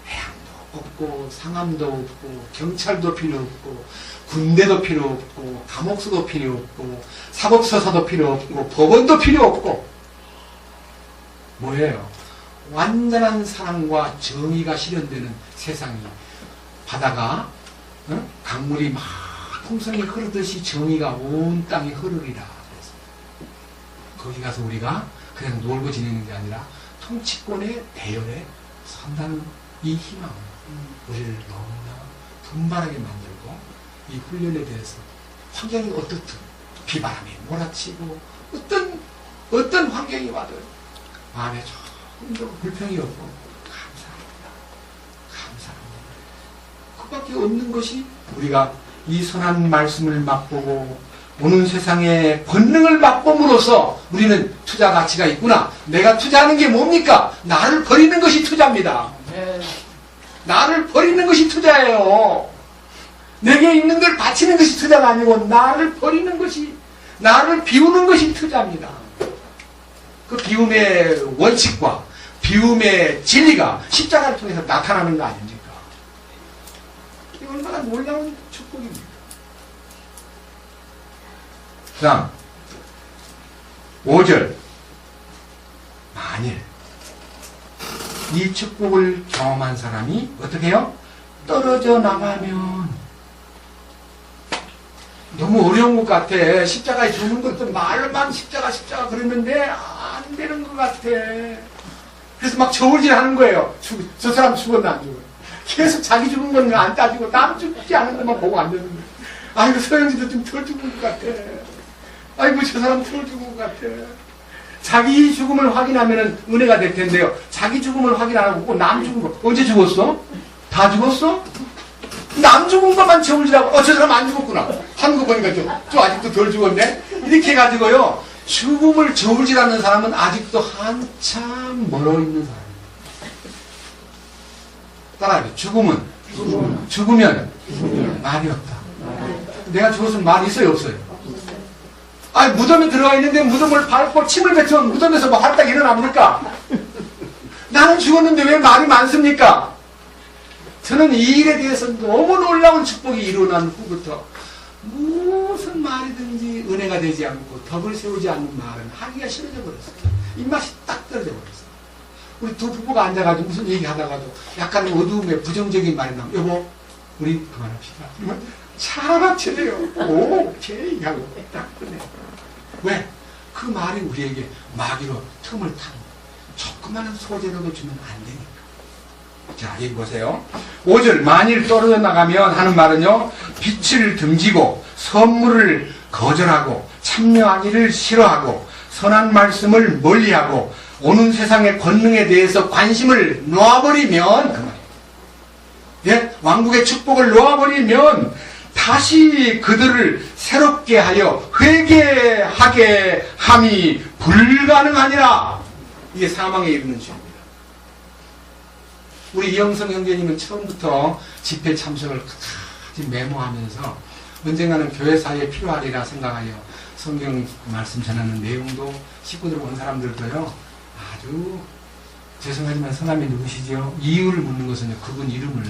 해양도 없고 상암도 없고 경찰도 필요 없고 군대도 필요 없고 감옥수도 필요 없고 사법서사도 필요 없고 법원도 필요 없고, 뭐예요? 완전한 사랑과 정의가 실현되는 세상이, 바다가 강물이 막 풍성히 흐르듯이 정의가 온 땅에 흐르리라. 거기 가서 우리가 그냥 놀고 지내는 게 아니라 통치권의 대열에 선다는 이 희망, 우리를 너무나 분발하게 만들고, 이 훈련에 대해서 환경이 어떻든 비바람이 몰아치고 어떤 환경이 와도 마음에 조금도 불평이 없고 감사합니다. 그밖에 없는 것이, 우리가 이 선한 말씀을 맛보고 오는 세상의 권능을 맛봄으로써 우리는 투자 가치가 있구나. 내가 투자하는 게 뭡니까? 나를 버리는 것이 투자입니다. 나를 버리는 것이 투자예요. 내게 있는 걸 바치는 것이 투자가 아니고 나를 버리는 것이, 나를 비우는 것이 투자입니다. 그 비움의 원칙과 비움의 진리가 십자가를 통해서 나타나는 거 아닙니까? 이게 얼마나 놀라운 축복입니까? 그 다음 5절, 만일 이 축복을 경험한 사람이 어떻게 해요? 떨어져 나가면, 너무 어려운 것 같아. 십자가에 죽는 것도 말만 십자가 그랬는데 안 되는 것 같아. 그래서 막 저울질 하는 거예요. 저 사람 죽었나 안 죽었나. 계속 자기 죽은 건 안 따지고 남 죽지 않은 것만 보고 안 되는 거예요. 아이고, 서영지도 좀 덜 죽은 것 같아. 아이고, 저 사람 덜 죽은 것 같아. 자기 죽음을 확인하면 은혜가 될 텐데요, 자기 죽음을 확인 안 하고 남 죽은 거, 언제 죽었어? 다 죽었어? 남 죽은 것만 채울지라고, 저 사람 안 죽었구나. 하는 거 보니까 좀 아직도 덜 죽었네? 이렇게 해가지고요, 죽음을 저울질하는 사람은 아직도 한참 멀어 있는 사람입니다. 따라하죠. 죽으면 말이 없다. 내가 죽었으면 말이 있어요, 없어요? 아니, 무덤에 들어가 있는데 무덤을 밟고 침을 뱉으면 무덤에서 뭐 활짝 일어납니까? 나는 죽었는데 왜 말이 많습니까? 저는 이 일에 대해서 너무 놀라운 축복이 일어난 후부터 무슨 말이든지 은혜가 되지 않고 덕을 세우지 않는 말은 하기가 싫어져 버렸어요. 입맛이 딱 떨어져 버렸어요. 우리 두 부부가 앉아가지고 무슨 얘기하다가도 약간 어두움에 부정적인 말이 나오면 여보 우리 그만합시다. 그러면 차가 쳐져요. 오케이 하고 딱 끝내. 왜? 그 말이 우리에게 마귀로 틈을 타는 조그마한 소재로도 주면 안 되니까. 자, 여기 보세요. 5절, 만일 떨어져 나가면 하는 말은요, 빛을 등지고 선물을 거절하고 참여하기를 싫어하고 선한 말씀을 멀리하고 오는 세상의 권능에 대해서 관심을 놓아버리면 그 말이에요. 예? 왕국의 축복을 놓아버리면 다시 그들을 새롭게 하여 회개하게 함이 불가능하니라. 이게 사망에 이르는 죄입니다. 우리 이영성 형제님은 처음부터 집회 참석을 끝까지 메모하면서 언젠가는 교회사에 필요하리라 생각하여 성경 말씀 전하는 내용도 식구들 온 사람들도요 아주 죄송하지만 성함이 누구시죠? 이유를 묻는 것은 그분 이름을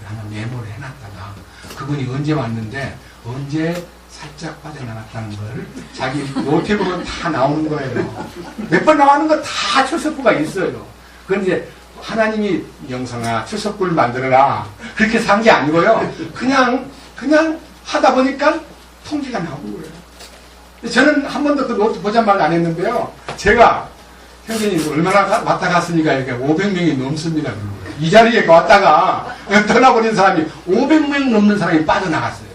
하나 메모를 해놨다가 그분이 언제 왔는데 언제 살짝 빠져나갔다는 걸 자기 노트에 보면 다 나오는 거예요. 몇 번 나가는 거 다 출석부가 있어요. 그건 이제 하나님이 영성아 출석부를 만들어라 그렇게 산 게 아니고요. 그냥 하다 보니까 통지가 나오는 거예요. 저는 한 번도 그 노트 보잔 말 안 했는데요. 제가 형제님 얼마나 왔다 갔습니까? 이렇게 500명이 넘습니다. 이 자리에 왔다가 떠나버린 사람이 500명 넘는 사람이 빠져나갔어요.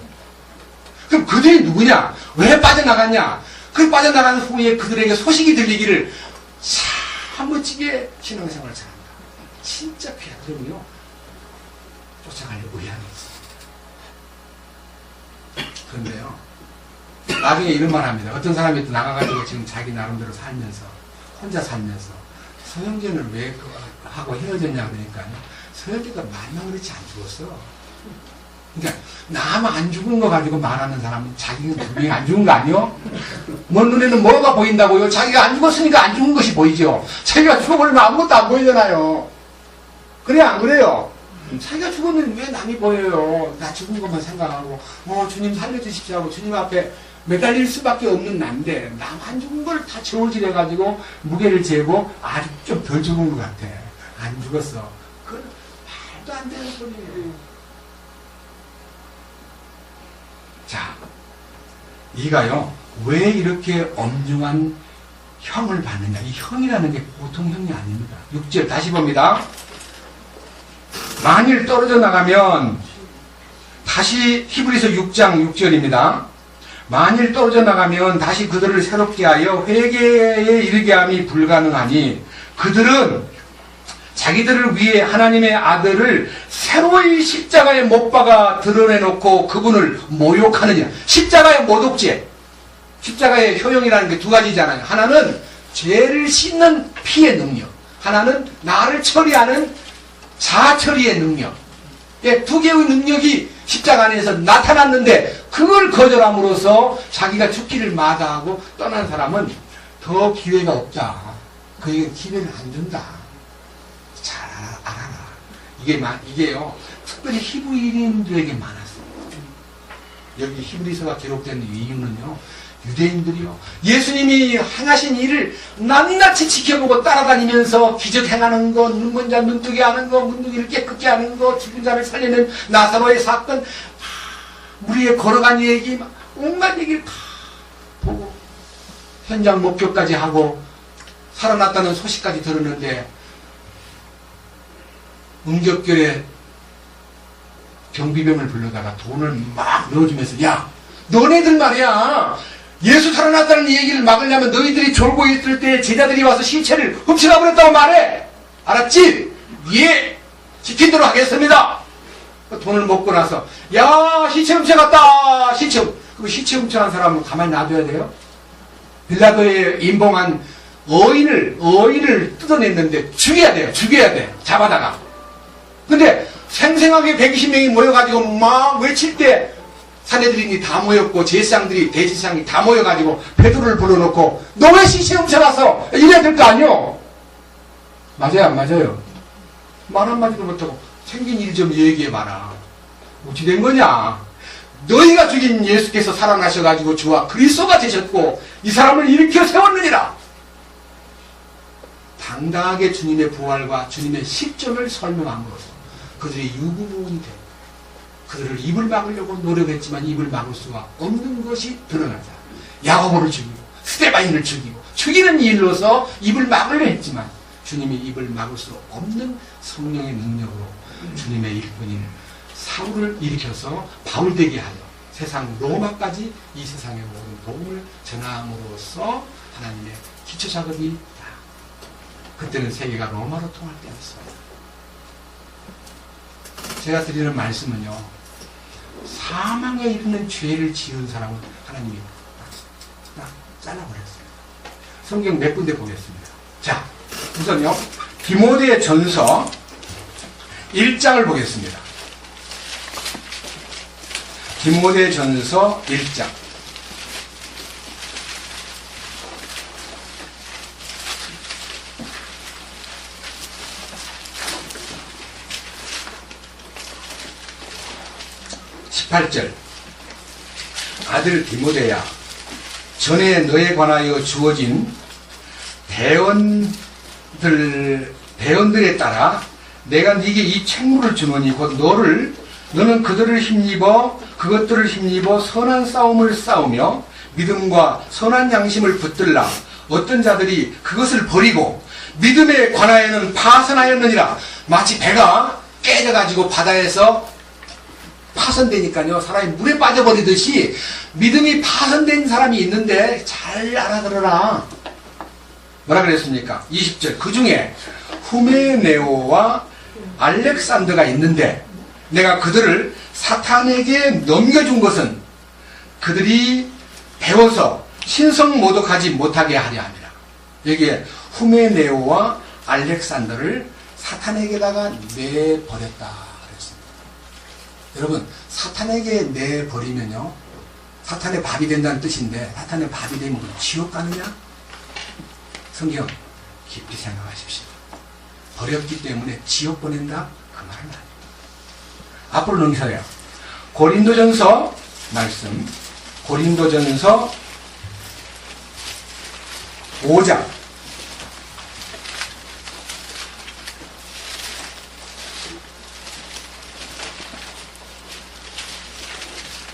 그럼 그들이 누구냐? 왜 빠져나갔냐? 그 빠져나간 후에 그들에게 소식이 들리기를 참 멋지게 신앙생활을 잘한다. 진짜 귀하거든요. 쫓아갈 의향이 있어요. 그런데요. 나중에 이런 말 합니다. 어떤 사람이 또 나가가지고 지금 자기 나름대로 살면서 혼자 살면서 서영재는 왜 하고 헤어졌냐 그러니까요. 서영재가 마냥 그렇지 안 죽었어. 그러니까 남 안 죽은 거 가지고 말하는 사람은 자기는 분명히 안 죽은 거 아니요? 먼 눈에는 뭐가 보인다고요? 자기가 안 죽었으니까 안 죽은 것이 보이죠. 자기가 죽어버리면 아무것도 안 보이잖아요. 그래 안 그래요? 자기가 죽었는데 왜 남이 보여요? 나 죽은 것만 생각하고 주님 살려주십시오 하고 주님 앞에 매달릴 수밖에 없는 난데 남 안 죽은 걸 다 저울질해가지고 무게를 재고 아직 좀 덜 죽은 것 같아. 안 죽었어. 그건 말도 안 되는 소리예요. 자, 이가요 왜 이렇게 엄중한 형을 받느냐. 이 형이라는 게 보통 형이 아닙니다. 6절 다시 봅니다. 만일 떨어져 나가면 다시 히브리서 6장 6절입니다. 만일 떨어져 나가면 다시 그들을 새롭게 하여 회개에 이르게 함이 불가능하니 그들은 자기들을 위해 하나님의 아들을 새로이 십자가에 못 박아 드러내놓고 그분을 모욕하느냐. 십자가의 모독죄. 십자가의 효용이라는 게 두 가지잖아요. 하나는 죄를 씻는 피의 능력. 하나는 나를 처리하는 자처리의 능력. 두 개의 능력이 십자가 안에서 나타났는데 그걸 거절함으로써 자기가 죽기를 마다하고 떠난 사람은 더 기회가 없다. 그에게 기회를 안 준다. 잘 알아라. 이게요 특별히 히브리인들에게 많았어요. 여기 히브리서가 기록된 이유는요 유대인들이요 예수님이 행하신 일을 낱낱이 지켜보고 따라다니면서 기적 행하는 거, 눈먼 자 눈뜨게 하는 거, 문둥이를 깨끗게 하는 거, 죽은 자를 살리는 나사로의 사건, 무리에 걸어간 얘기, 온갖 얘기를 다 보고 현장 목격까지 하고 살아났다는 소식까지 들었는데 응격결에 경비병을 불러다가 돈을 막 넣어주면서 야 너네들 말이야 예수 살아났다는 얘기를 막으려면 너희들이 졸고 있을 때 제자들이 와서 시체를 훔쳐가 버렸다고 말해. 알았지? 예 지킨 대로 하겠습니다. 돈을 먹고 나서 야 시체 훔쳐갔다 시체. 그 시체 훔쳐간 사람은 가만히 놔둬야 돼요? 빌라도에 임봉한 어인을 뜯어냈는데 죽여야 돼요. 죽여야 돼. 잡아다가. 근데 생생하게 120명이 모여가지고 막 외칠 때 사내들이 다 모였고 제사장들이 대제사장이 다 모여가지고 베드로를 불러놓고 너 왜 시체 훔쳐갔어? 이래야 될 거 아니요? 맞아요 안 맞아요? 말 한마디도 못하고 생긴 일 좀 얘기해봐라. 어찌 된 거냐? 너희가 죽인 예수께서 살아나셔가지고 주와 그리스도가 되셨고 이 사람을 일으켜 세웠느니라. 당당하게 주님의 부활과 주님의 십존을 설명함으로써 그들의 유구무원이 되고 그들을 입을 막으려고 노력했지만 입을 막을 수가 없는 것이 드러나자 야고보를 죽이고 스데반인을 죽이고 죽이는 일로서 입을 막으려 했지만 주님이 입을 막을 수 없는 성령의 능력으로 주님의 일꾼인 사울을 일으켜서 바울되게 하여 세상 로마까지 이 세상의 모든 복음을 전함으로써 하나님의 기초작업이 다. 그때는 세계가 로마로 통할 때였습니다. 제가 드리는 말씀은요, 사망에 이르는 죄를 지은 사람은 하나님이 딱 잘라버렸어요. 성경 몇 군데 보겠습니다. 자, 우선요 디모데 전서 1장을 보겠습니다. 디모데 전서 1장 18절 아들 디모데야 전에 너에 관하여 주어진 대원들에 따라 내가 네게 이 책무를 주노니 곧 너는 그것들을 힘입어 선한 싸움을 싸우며 믿음과 선한 양심을 붙들라. 어떤 자들이 그것을 버리고 믿음에 관하여는 파선하였느니라. 마치 배가 깨져가지고 바다에서 파선되니까요 사람이 물에 빠져버리듯이 믿음이 파선된 사람이 있는데 잘 알아들어라. 뭐라 그랬습니까? 20절 그 중에 후메네오와 알렉산더가 있는데 내가 그들을 사탄에게 넘겨준 것은 그들이 배워서 신성 모독하지 못하게 하려 함이라. 여기에 후메네오와 알렉산더를 사탄에게다가 내버렸다 그랬습니다. 여러분 사탄에게 내버리면요 사탄의 밥이 된다는 뜻인데 사탄의 밥이 되면 지옥 가느냐? 성경 깊이 생각하십시오. 버렸기 때문에 지옥 보낸다? 그 말은 아니에요. 앞으로 넘기세요. 고린도전서 말씀 고린도전서 5장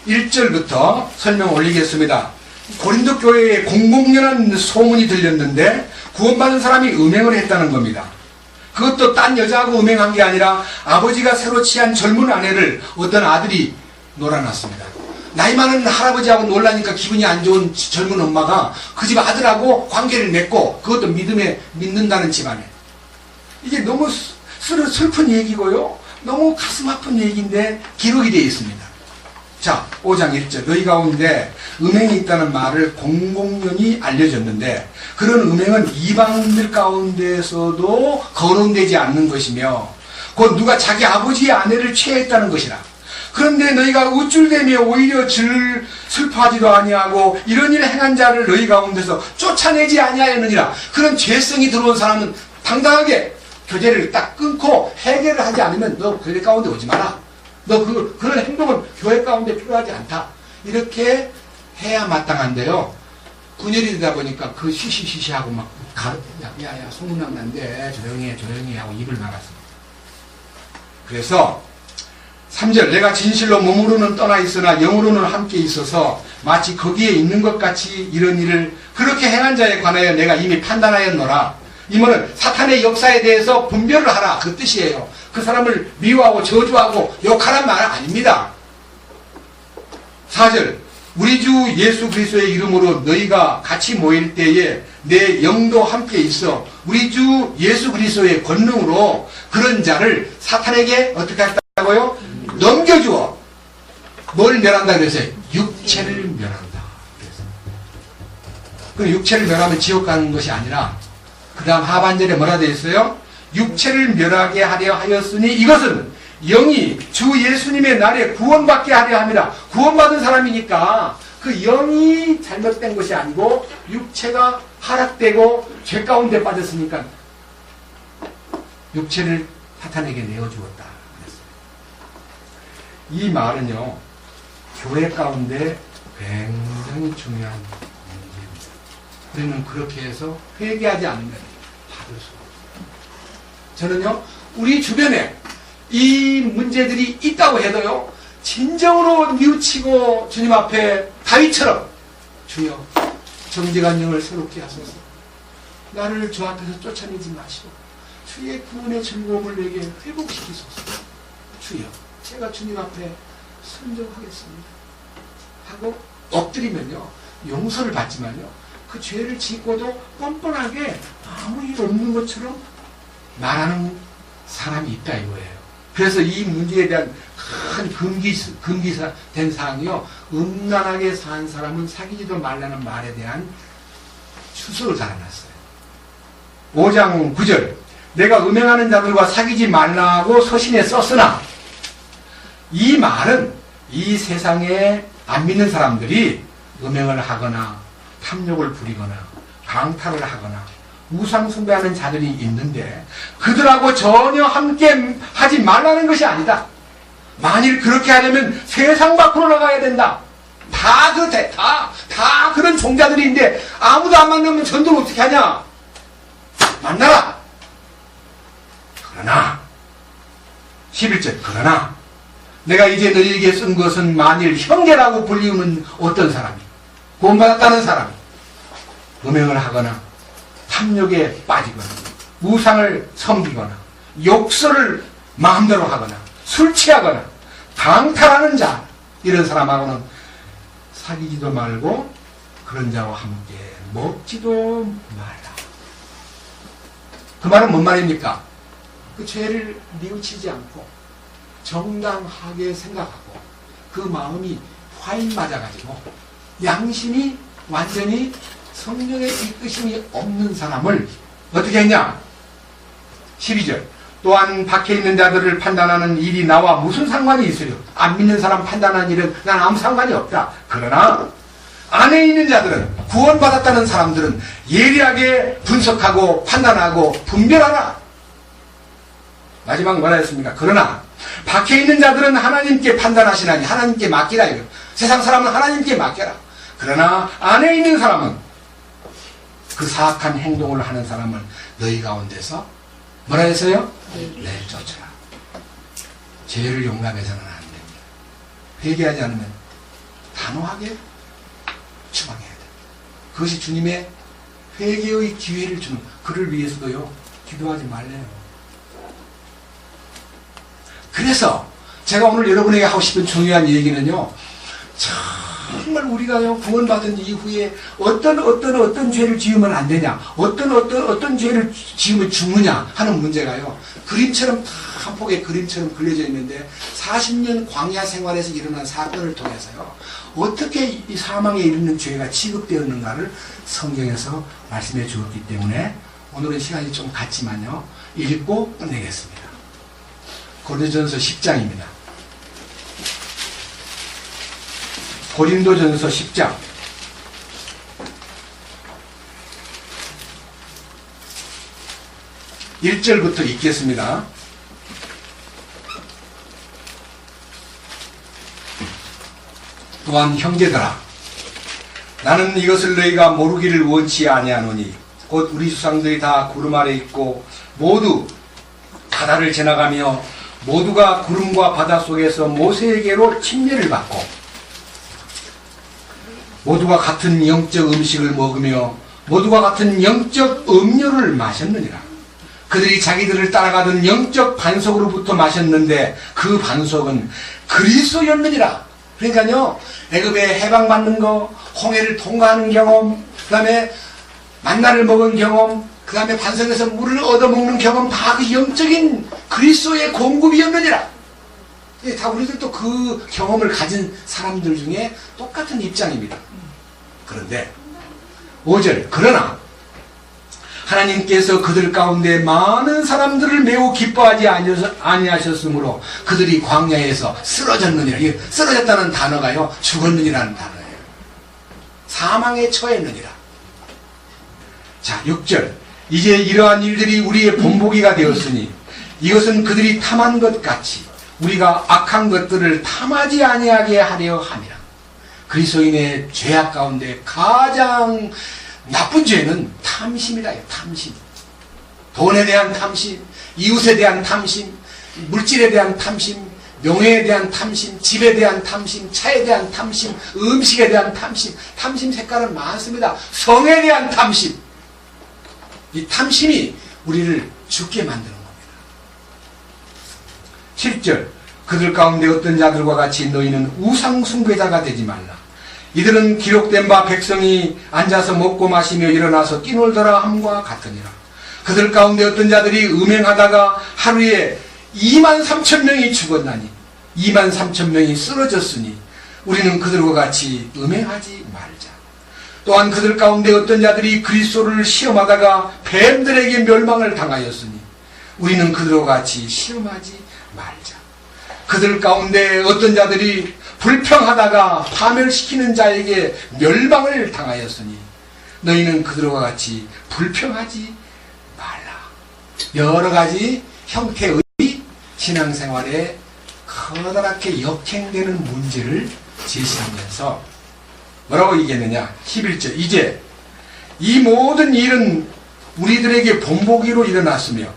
1절부터 설명 올리겠습니다. 고린도 교회에 공공연한 소문이 들렸는데 구원받은 사람이 음행을 했다는 겁니다. 그것도 딴 여자하고 음행한 게 아니라 아버지가 새로 취한 젊은 아내를 어떤 아들이 놀아놨습니다. 나이 많은 할아버지하고 놀라니까 기분이 안 좋은 젊은 엄마가 그 집 아들하고 관계를 맺고 그것도 믿는다는 집안에. 이게 너무 슬픈 얘기고요. 너무 가슴 아픈 얘기인데 기록이 되어 있습니다. 자, 5장 1절 너희 가운데 음행이 있다는 말을 공공연히 알려졌는데 그런 음행은 이방인들 가운데서도 거론되지 않는 것이며 곧 누가 자기 아버지의 아내를 취했다는 것이라. 그런데 너희가 우쭐대며 오히려 슬퍼하지도 아니하고 이런 일을 행한 자를 너희 가운데서 쫓아내지 아니하였느니라. 그런 죄성이 들어온 사람은 당당하게 교제를 딱 끊고 해결을 하지 않으면 너 교회 가운데 오지 마라. 너 그런 행동은 교회 가운데 필요하지 않다. 이렇게 해야 마땅한데요. 분열이 되다 보니까 그 시시시시하고 막 야야 소문난 난데 조용히 해 하고 입을 막았습니다. 그래서 3절 내가 진실로 몸으로는 떠나 있으나 영으로는 함께 있어서 마치 거기에 있는 것 같이 이런 일을 그렇게 행한 자에 관하여 내가 이미 판단하였노라. 이 말은 사탄의 역사에 대해서 분별을 하라 그 뜻이에요. 그 사람을 미워하고 저주하고 욕하란 말은 아닙니다. 4절 우리 주 예수 그리스도의 이름으로 너희가 같이 모일 때에 내 영도 함께 있어 우리 주 예수 그리스도의 권능으로 그런 자를 사탄에게 어떻게 했다고요? 넘겨주어 뭘 멸한다 그랬어요? 육체를 멸한다. 그 육체를 멸하면 지옥 가는 것이 아니라 그 다음 하반절에 뭐라 되어 있어요? 육체를 멸하게 하려 하였으니 이것은 영이 주 예수님의 날에 구원받게 하려 함이라. 구원받은 사람이니까 그 영이 잘못된 것이 아니고 육체가 하락되고 죄 가운데 빠졌으니까 육체를 사탄에게 내어주었다. 이 말은요, 교회 가운데 굉장히 중요한 문제입니다. 우리는 그렇게 해서 회개하지 않으면 받을 수가 없어요. 저는요, 우리 주변에 이 문제들이 있다고 해도요, 진정으로 뉘우치고 주님 앞에 다윗처럼 주여 정직한 영을 새롭게 하소서, 나를 주 앞에서 쫓아내지 마시고 주의 구원의 즐거움을 내게 회복시키소서. 주여 제가 주님 앞에 순종하겠습니다 하고 엎드리면요, 용서를 받지만요, 그 죄를 짓고도 뻔뻔하게 아무 일 없는 것처럼 말하는 사람이 있다 이거예요. 그래서 이 문제에 대한 큰 금기된 사항이요, 음란하게 산 사람은 사귀지도 말라는 말에 대한 추석을 달아놨어요. 5장 9절, 내가 음행하는 자들과 사귀지 말라고 서신에 썼으나, 이 말은 이 세상에 안 믿는 사람들이 음행을 하거나 탐욕을 부리거나 강탈을 하거나 우상 숭배하는 자들이 있는데 그들하고 전혀 함께 하지 말라는 것이 아니다. 만일 그렇게 하려면 세상 밖으로 나가야 된다. 다 그런 종자들인데 아무도 안 만나면 전도를 어떻게 하냐? 만나라. 그러나 11절, 그러나 내가 이제 너희에게 쓴 것은 만일 형제라고 불리우는 어떤 사람이, 구원받았다는 사람이 음행을 하거나 탐욕에 빠지거나 우상을 섬기거나 욕설을 마음대로 하거나 술 취하거나 강탈하는 자, 이런 사람하고는 사귀지도 말고 그런 자와 함께 먹지도 말라. 그 말은 뭔 말입니까? 그 죄를 뉘우치지 않고 정당하게 생각하고 그 마음이 화인 맞아가지고 양심이 완전히 성령의 이끄심이 없는 사람을 어떻게 했냐? 12절, 또한 밖에 있는 자들을 판단하는 일이 나와 무슨 상관이 있으려? 안 믿는 사람 판단하는 일은 난 아무 상관이 없다. 그러나 안에 있는 자들은, 구원받았다는 사람들은 예리하게 분석하고 판단하고 분별하라. 마지막 뭐라 했습니까? 그러나 밖에 있는 자들은 하나님께 판단하시나니 하나님께 맡기라. 이거. 세상 사람은 하나님께 맡겨라. 그러나 안에 있는 사람은, 그 사악한 행동을 하는 사람을 너희 가운데서 뭐라 했어요? 내쫓으라. 죄를 용납해서는 안 됩니다. 회개하지 않으면 단호하게 추방해야 됩니다. 그것이 주님의 회개의 기회를 주는, 그를 위해서도요, 기도하지 말래요. 그래서 제가 오늘 여러분에게 하고 싶은 중요한 얘기는요, 정말 우리가요, 구원받은 이후에 어떤 죄를 지으면 안 되냐, 어떤 죄를 지으면 죽느냐 하는 문제가요, 그림처럼 한 폭의 그림처럼 그려져 있는데 40년 광야 생활에서 일어난 사건을 통해서요, 어떻게 이 사망에 이르는 죄가 취급되었는가를 성경에서 말씀해 주었기 때문에 오늘은 시간이 좀 갔지만요, 읽고 끝내겠습니다. 고린도전서 10장입니다. 고린도전서 10장 1절부터 읽겠습니다. 또한 형제들아, 나는 이것을 너희가 모르기를 원치 아니하노니 곧 우리 조상들이 다 구름 아래 있고 모두 바다를 지나가며 모두가 구름과 바다 속에서 모세에게로 침례를 받고 모두가 같은 영적 음식을 먹으며 모두가 같은 영적 음료를 마셨느니라. 그들이 자기들을 따라가던 영적 반석으로부터 마셨는데 그 반석은 그리스도였느니라. 그러니까요, 애굽에 해방받는 거, 홍해를 통과하는 경험, 그 다음에 만나를 먹은 경험, 그 다음에 반석에서 물을 얻어먹는 경험, 다 그 영적인 그리스도의 공급이었느니라. 예, 다 우리들도 그 경험을 가진 사람들 중에 똑같은 입장입니다. 그런데 5절 그러나 하나님께서 그들 가운데 많은 사람들을 매우 기뻐하지 아니하셨으므로 그들이 광야에서 쓰러졌느니라. 이 쓰러졌다는 단어가요 죽었느니라는 단어예요. 사망에 처했느니라. 자 6절 이제 이러한 일들이 우리의 본보기가 되었으니 이것은 그들이 탐한 것 같이 우리가 악한 것들을 탐하지 아니하게 하려 함이라. 그리스도인의 죄악 가운데 가장 나쁜 죄는 탐심이다. 탐심. 돈에 대한 탐심, 이웃에 대한 탐심, 물질에 대한 탐심, 명예에 대한 탐심, 집에 대한 탐심, 차에 대한 탐심, 음식에 대한 탐심. 탐심 색깔은 많습니다. 성에 대한 탐심. 이 탐심이 우리를 죽게 만드는 겁니다. 7절 그들 가운데 어떤 자들과 같이 너희는 우상 숭배자가 되지 말라. 이들은 기록된 바 백성이 앉아서 먹고 마시며 일어나서 뛰놀더라 함과 같으니라. 그들 가운데 어떤 자들이 음행하다가 하루에 23,000명이 죽었나니 23,000명이 쓰러졌으니 우리는 그들과 같이 음행하지 말자. 또한 그들 가운데 어떤 자들이 그리스도를 시험하다가 뱀들에게 멸망을 당하였으니 우리는 그들과 같이 시험하지 말자. 그들 가운데 어떤 자들이 불평하다가 파멸시키는 자에게 멸망을 당하였으니 너희는 그들과 같이 불평하지 말라. 여러 가지 형태의 신앙생활에 커다랗게 역행되는 문제를 제시하면서 뭐라고 얘기했느냐. 11절 이제 이 모든 일은 우리들에게 본보기로 일어났으며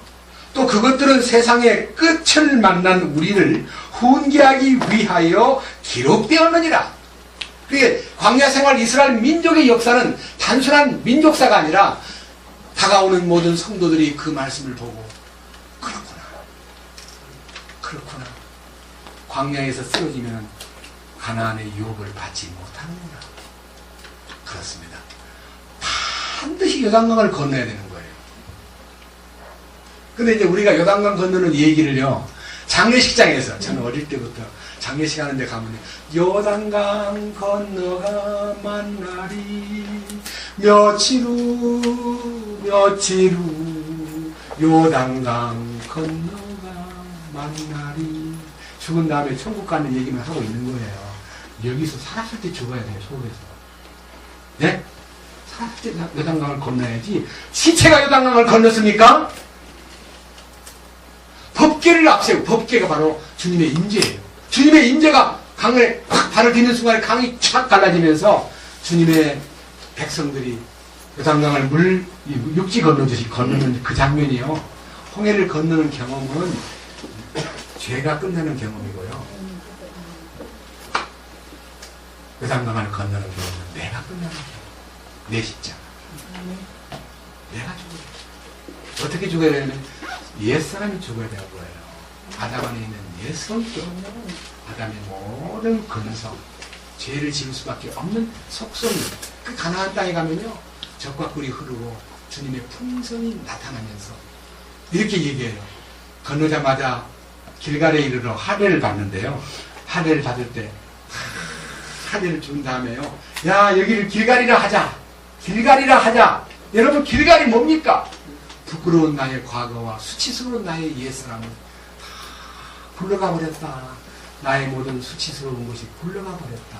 또 그것들은 세상의 끝을 만난 우리를 훈계하기 위하여 기록되었느니라. 그게 광야생활 이스라엘 민족의 역사는 단순한 민족사가 아니라 다가오는 모든 성도들이 그 말씀을 보고 그렇구나 광야에서 쓰러지면 가나안의 유업을 받지 못하는구나. 그렇습니다. 반드시 요단강을 건너야 되는 거예요. 근데 이제 우리가 요단강 건너는 얘기를요 장례식장에서, 저는 어릴 때부터 장례식 하는데 가면 요단강 건너가 만나리 며칠 후 요단강 건너가 만나리. 죽은 다음에 천국 가는 얘기만 하고 있는 거예요. 여기서 살았을 때 죽어야 돼요. 서울에서. 네? 살았을 때 요단강을 건너야지. 시체가 요단강을 건넜습니까? 법궤를 앞세우고, 법궤가 바로 주님의 임재예요. 주님의 임재가 강에 확 발을 디는 순간에 강이 촥 갈라지면서 주님의 백성들이 요단강을 육지 건너듯이 건너는 그 장면이요. 홍해를 건너는 경험은 죄가 끝나는 경험이고요. 요단강을 건너는 경험은 내가 끝나는 경험. 내 십자가. 내가 죽어야 돼. 어떻게 죽어야 되냐면 옛사람이 죽어야 되는 거예요. 아담 안에 있는 옛 성격, 아담의 모든 근성, 죄를 지을 수밖에 없는 속성이 그 가나안 땅에 가면요 젖과 꿀이 흐르고 주님의 풍성이 나타나면서 이렇게 얘기해요. 건너자마자 길갈에 이르러 할례를 받는데요. 할례를 받을 때 할례를 준 다음에요. 야, 여기를 길갈이라 하자. 길갈이라 하자. 여러분, 길갈이 뭡니까? 부끄러운 나의 과거와 수치스러운 나의 옛사람을 다 굴러가 버렸다. 나의 모든 수치스러운 것이 굴러가 버렸다.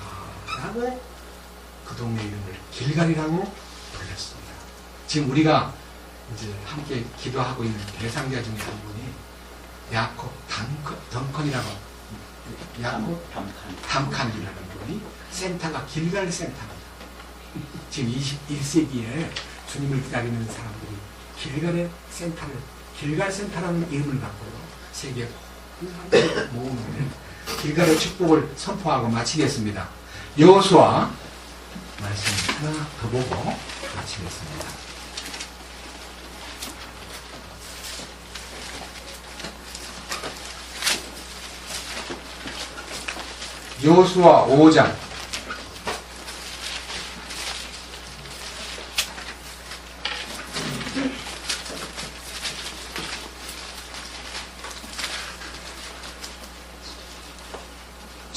라고 그 동네 이름을 길갈이라고 불렀습니다. 지금 우리가 이제 함께 기도하고 있는 대상자 중에 한 분이 야콥 덩컨이라고, 야콥 담칸이라는 분이 센터가 길갈 센터입니다. 지금 21세기에 주님을 기다리는 사람들이 길갈의 센터를, 길갈 센터라는 이름을 갖고요 세계 모으는 길갈의 축복을 선포하고 마치겠습니다. 여호수아 말씀 하나 더 보고 마치겠습니다. 여호수아 5장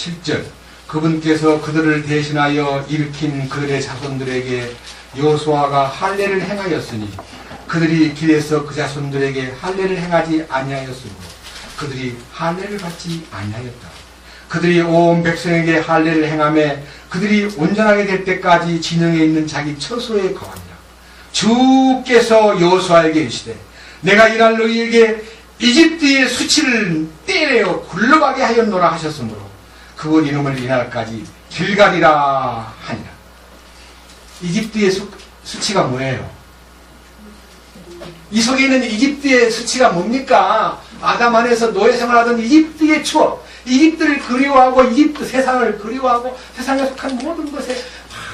7절 그분께서 그들을 대신하여 일으킨 그들의 자손들에게 여호수아가 할례를 행하였으니 그들이 길에서 그 자손들에게 할례를 행하지 아니하였으므로 그들이 할례를 받지 아니하였다. 그들이 온 백성에게 할례를 행하며 그들이 온전하게 될 때까지 진영에 있는 자기 처소에 거하니라. 주께서 여호수아에게 이르시되 내가 이날 너희에게 이집트의 수치를 떼내어 굴러가게 하였노라 하셨으므로 그곳 이름을 이날까지 길갈이라 하니라. 이집트의 수치가 뭐예요? 이 속에 있는 이집트의 수치가 뭡니까? 아담 안에서 노예 생활하던 이집트의 추억, 이집트를 그리워하고 이집트 세상을 그리워하고 세상에 속한 모든 것에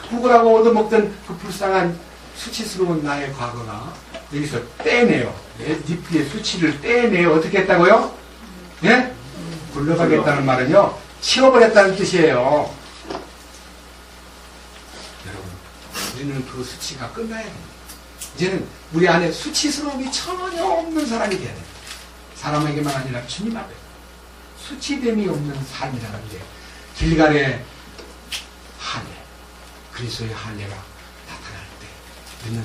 구걸하고 얻어먹던 그 불쌍한 수치스러운 나의 과거가 여기서 떼내요. 이집트의 수치를 떼내요. 어떻게 했다고요? 예? 굴러가겠다는 말은요, 치워버렸다는 뜻이에요. 여러분, 우리는 그 수치가 끝나야 됩니다. 이제는 우리 안에 수치스러움이 전혀 없는 사람이 돼야 됩니다. 사람에게만 아니라 주님 앞에 수치됨이 없는 삶이라는 게 길갈의 할례, 그리스도의 할례가 나타날 때 우리는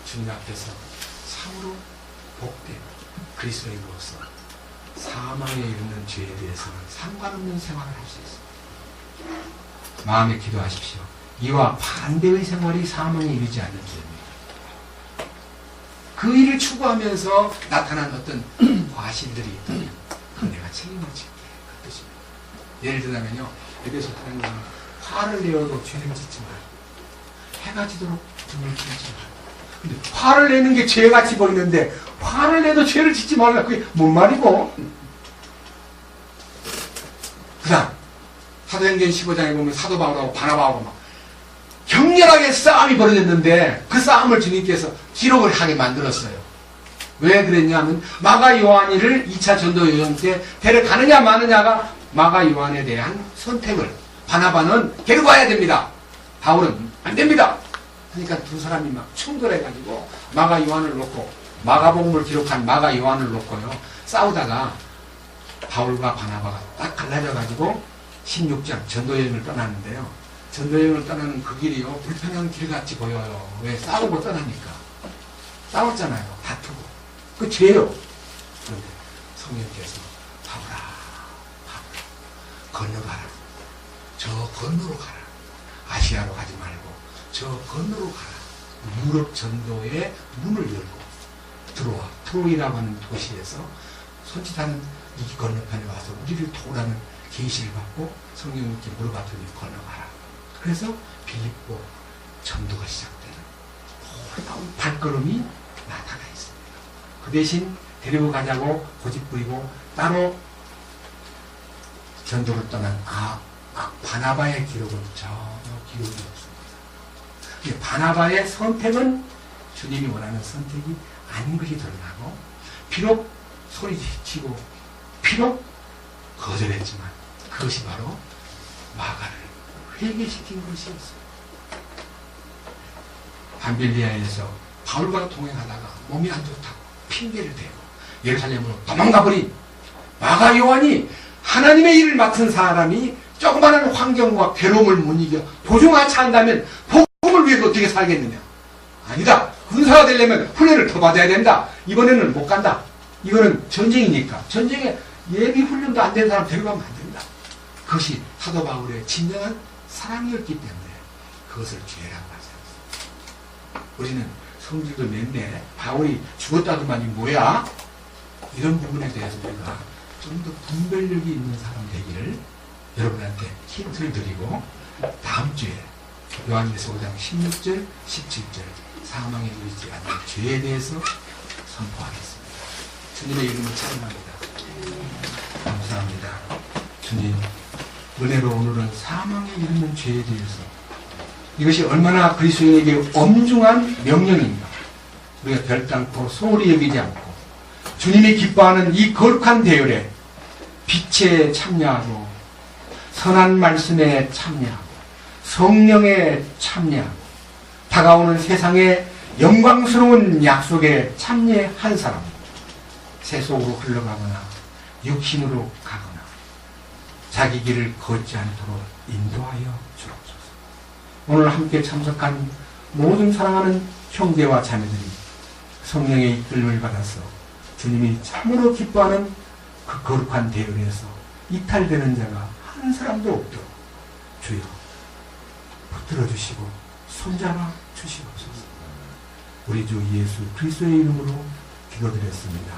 주님 앞에서 참으로 복된 그리스도인으로서 사망에 이르는 죄에 대해서는 상관없는 생활을 할 수 있습니다. 마음에 기도하십시오. 이와 반대의 생활이 사망에 이르지 않는 죄입니다. 그 일을 추구하면서 나타난 어떤 과실들이 있다면 그 내가 책임을 질게 그 뜻입니다. 예를 들자면요, 에베소 사랑하는 화를 내어도 죄를 짓지 말고 해가 지도록 등을 지지 말고. 근데 화를 내는 게 죄같이 보이는데 화를 내도 죄를 짓지 말라. 그게 뭔 말이고? 그 다음 사도행전 15장에 보면 사도 바울하고 바나바하고 막 격렬하게 싸움이 벌어졌는데 그 싸움을 주님께서 기록을 하게 만들었어요. 왜 그랬냐면 마가 요한이를 2차 전도 여정 때 데려가느냐 마느냐가 마가 요한에 대한 선택을, 바나바는 데려가야 됩니다. 바울은 안 됩니다. 그러니까 두 사람이 막 충돌해가지고 마가 요한을 놓고, 마가복음을 기록한 마가 요한을 놓고요 싸우다가 바울과 바나바가 딱 갈라져가지고 16장 전도여행을 떠나는데요, 전도여행을 떠나는 그 길이요 불편한 길같이 보여요. 왜? 싸우고 떠나니까. 싸웠잖아요. 다투고. 그 죄요. 그런데 성령께서 바울아 건너가라. 저 건너로 가라. 아시아로 가지 말고 저 건너로 가라. 유럽 전도의 문을 열고 들어와. 트로이라고 하는 도시에서 손짓하는 이 건너편에 와서 우리를 도우라는 계시를 받고 성령님께 물어봤더니 건너가라. 그래서 빌립보 전도가 시작되는 놀라운 발걸음이 나타나 있습니다. 그 대신 데리고 가자고 고집부리고 따로 전도를 떠난 바나바의 기록은 전혀 기록이 없습니다. 바나바의 선택은 주님이 원하는 선택이 아닌 것이 드러나고, 비록 소리치고 비록 거절했지만 그것이 바로 마가를 회개시킨 것이었어요. 밤빌리아에서 바울과 동행하다가 몸이 안 좋다고 핑계를 대고 예루살렘으로 도망가버린 마가 요한이 하나님의 일을 맡은 사람이 조그마한 환경과 괴로움을 못 이겨 도중하지 한다면 복음을 위해서 어떻게 살겠느냐? 아니다. 군사가 되려면 훈련을 더 받아야 된다. 이번에는 못 간다. 이거는 전쟁이니까. 전쟁에 예비 훈련도 안 된 사람 데려가면 안 된다. 그것이 사도 바울의 진정한 사랑이었기 때문에 그것을 죄라고 하지 않습니다. 우리는 성질도 냈네. 바울이 죽었다더만이 뭐야? 이런 부분에 대해서 우리가 좀 더 분별력이 있는 사람 되기를 여러분한테 힌트를 드리고, 다음 주에 요한일서 5장 16절, 17절 사망에 이르지 않는 죄에 대해서 선포하겠습니다. 주님의 이름을 찬양합니다. 감사합니다. 주님, 은혜로 오늘은 사망에 이르는 죄에 대해서, 이것이 얼마나 그리스도인에게 엄중한 명령인가, 우리가 별단코 소홀히 여기지 않고 주님이 기뻐하는 이 거룩한 대열에 빛에 참여하고 선한 말씀에 참여하고 성령에 참여하고 다가오는 세상의 영광스러운 약속에 참여한 사람, 세속으로 흘러가거나 육신으로 가거나 자기 길을 걷지 않도록 인도하여 주옵소서. 오늘 함께 참석한 모든 사랑하는 형제와 자매들이 성령의 이끌림을 받아서 주님이 참으로 기뻐하는 그 거룩한 대열에서 이탈되는 자가 한 사람도 없도록 주여 붙들어 주시고 손잡아 주시옵소서. 우리 주 예수 그리스도의 이름으로 기도드렸습니다.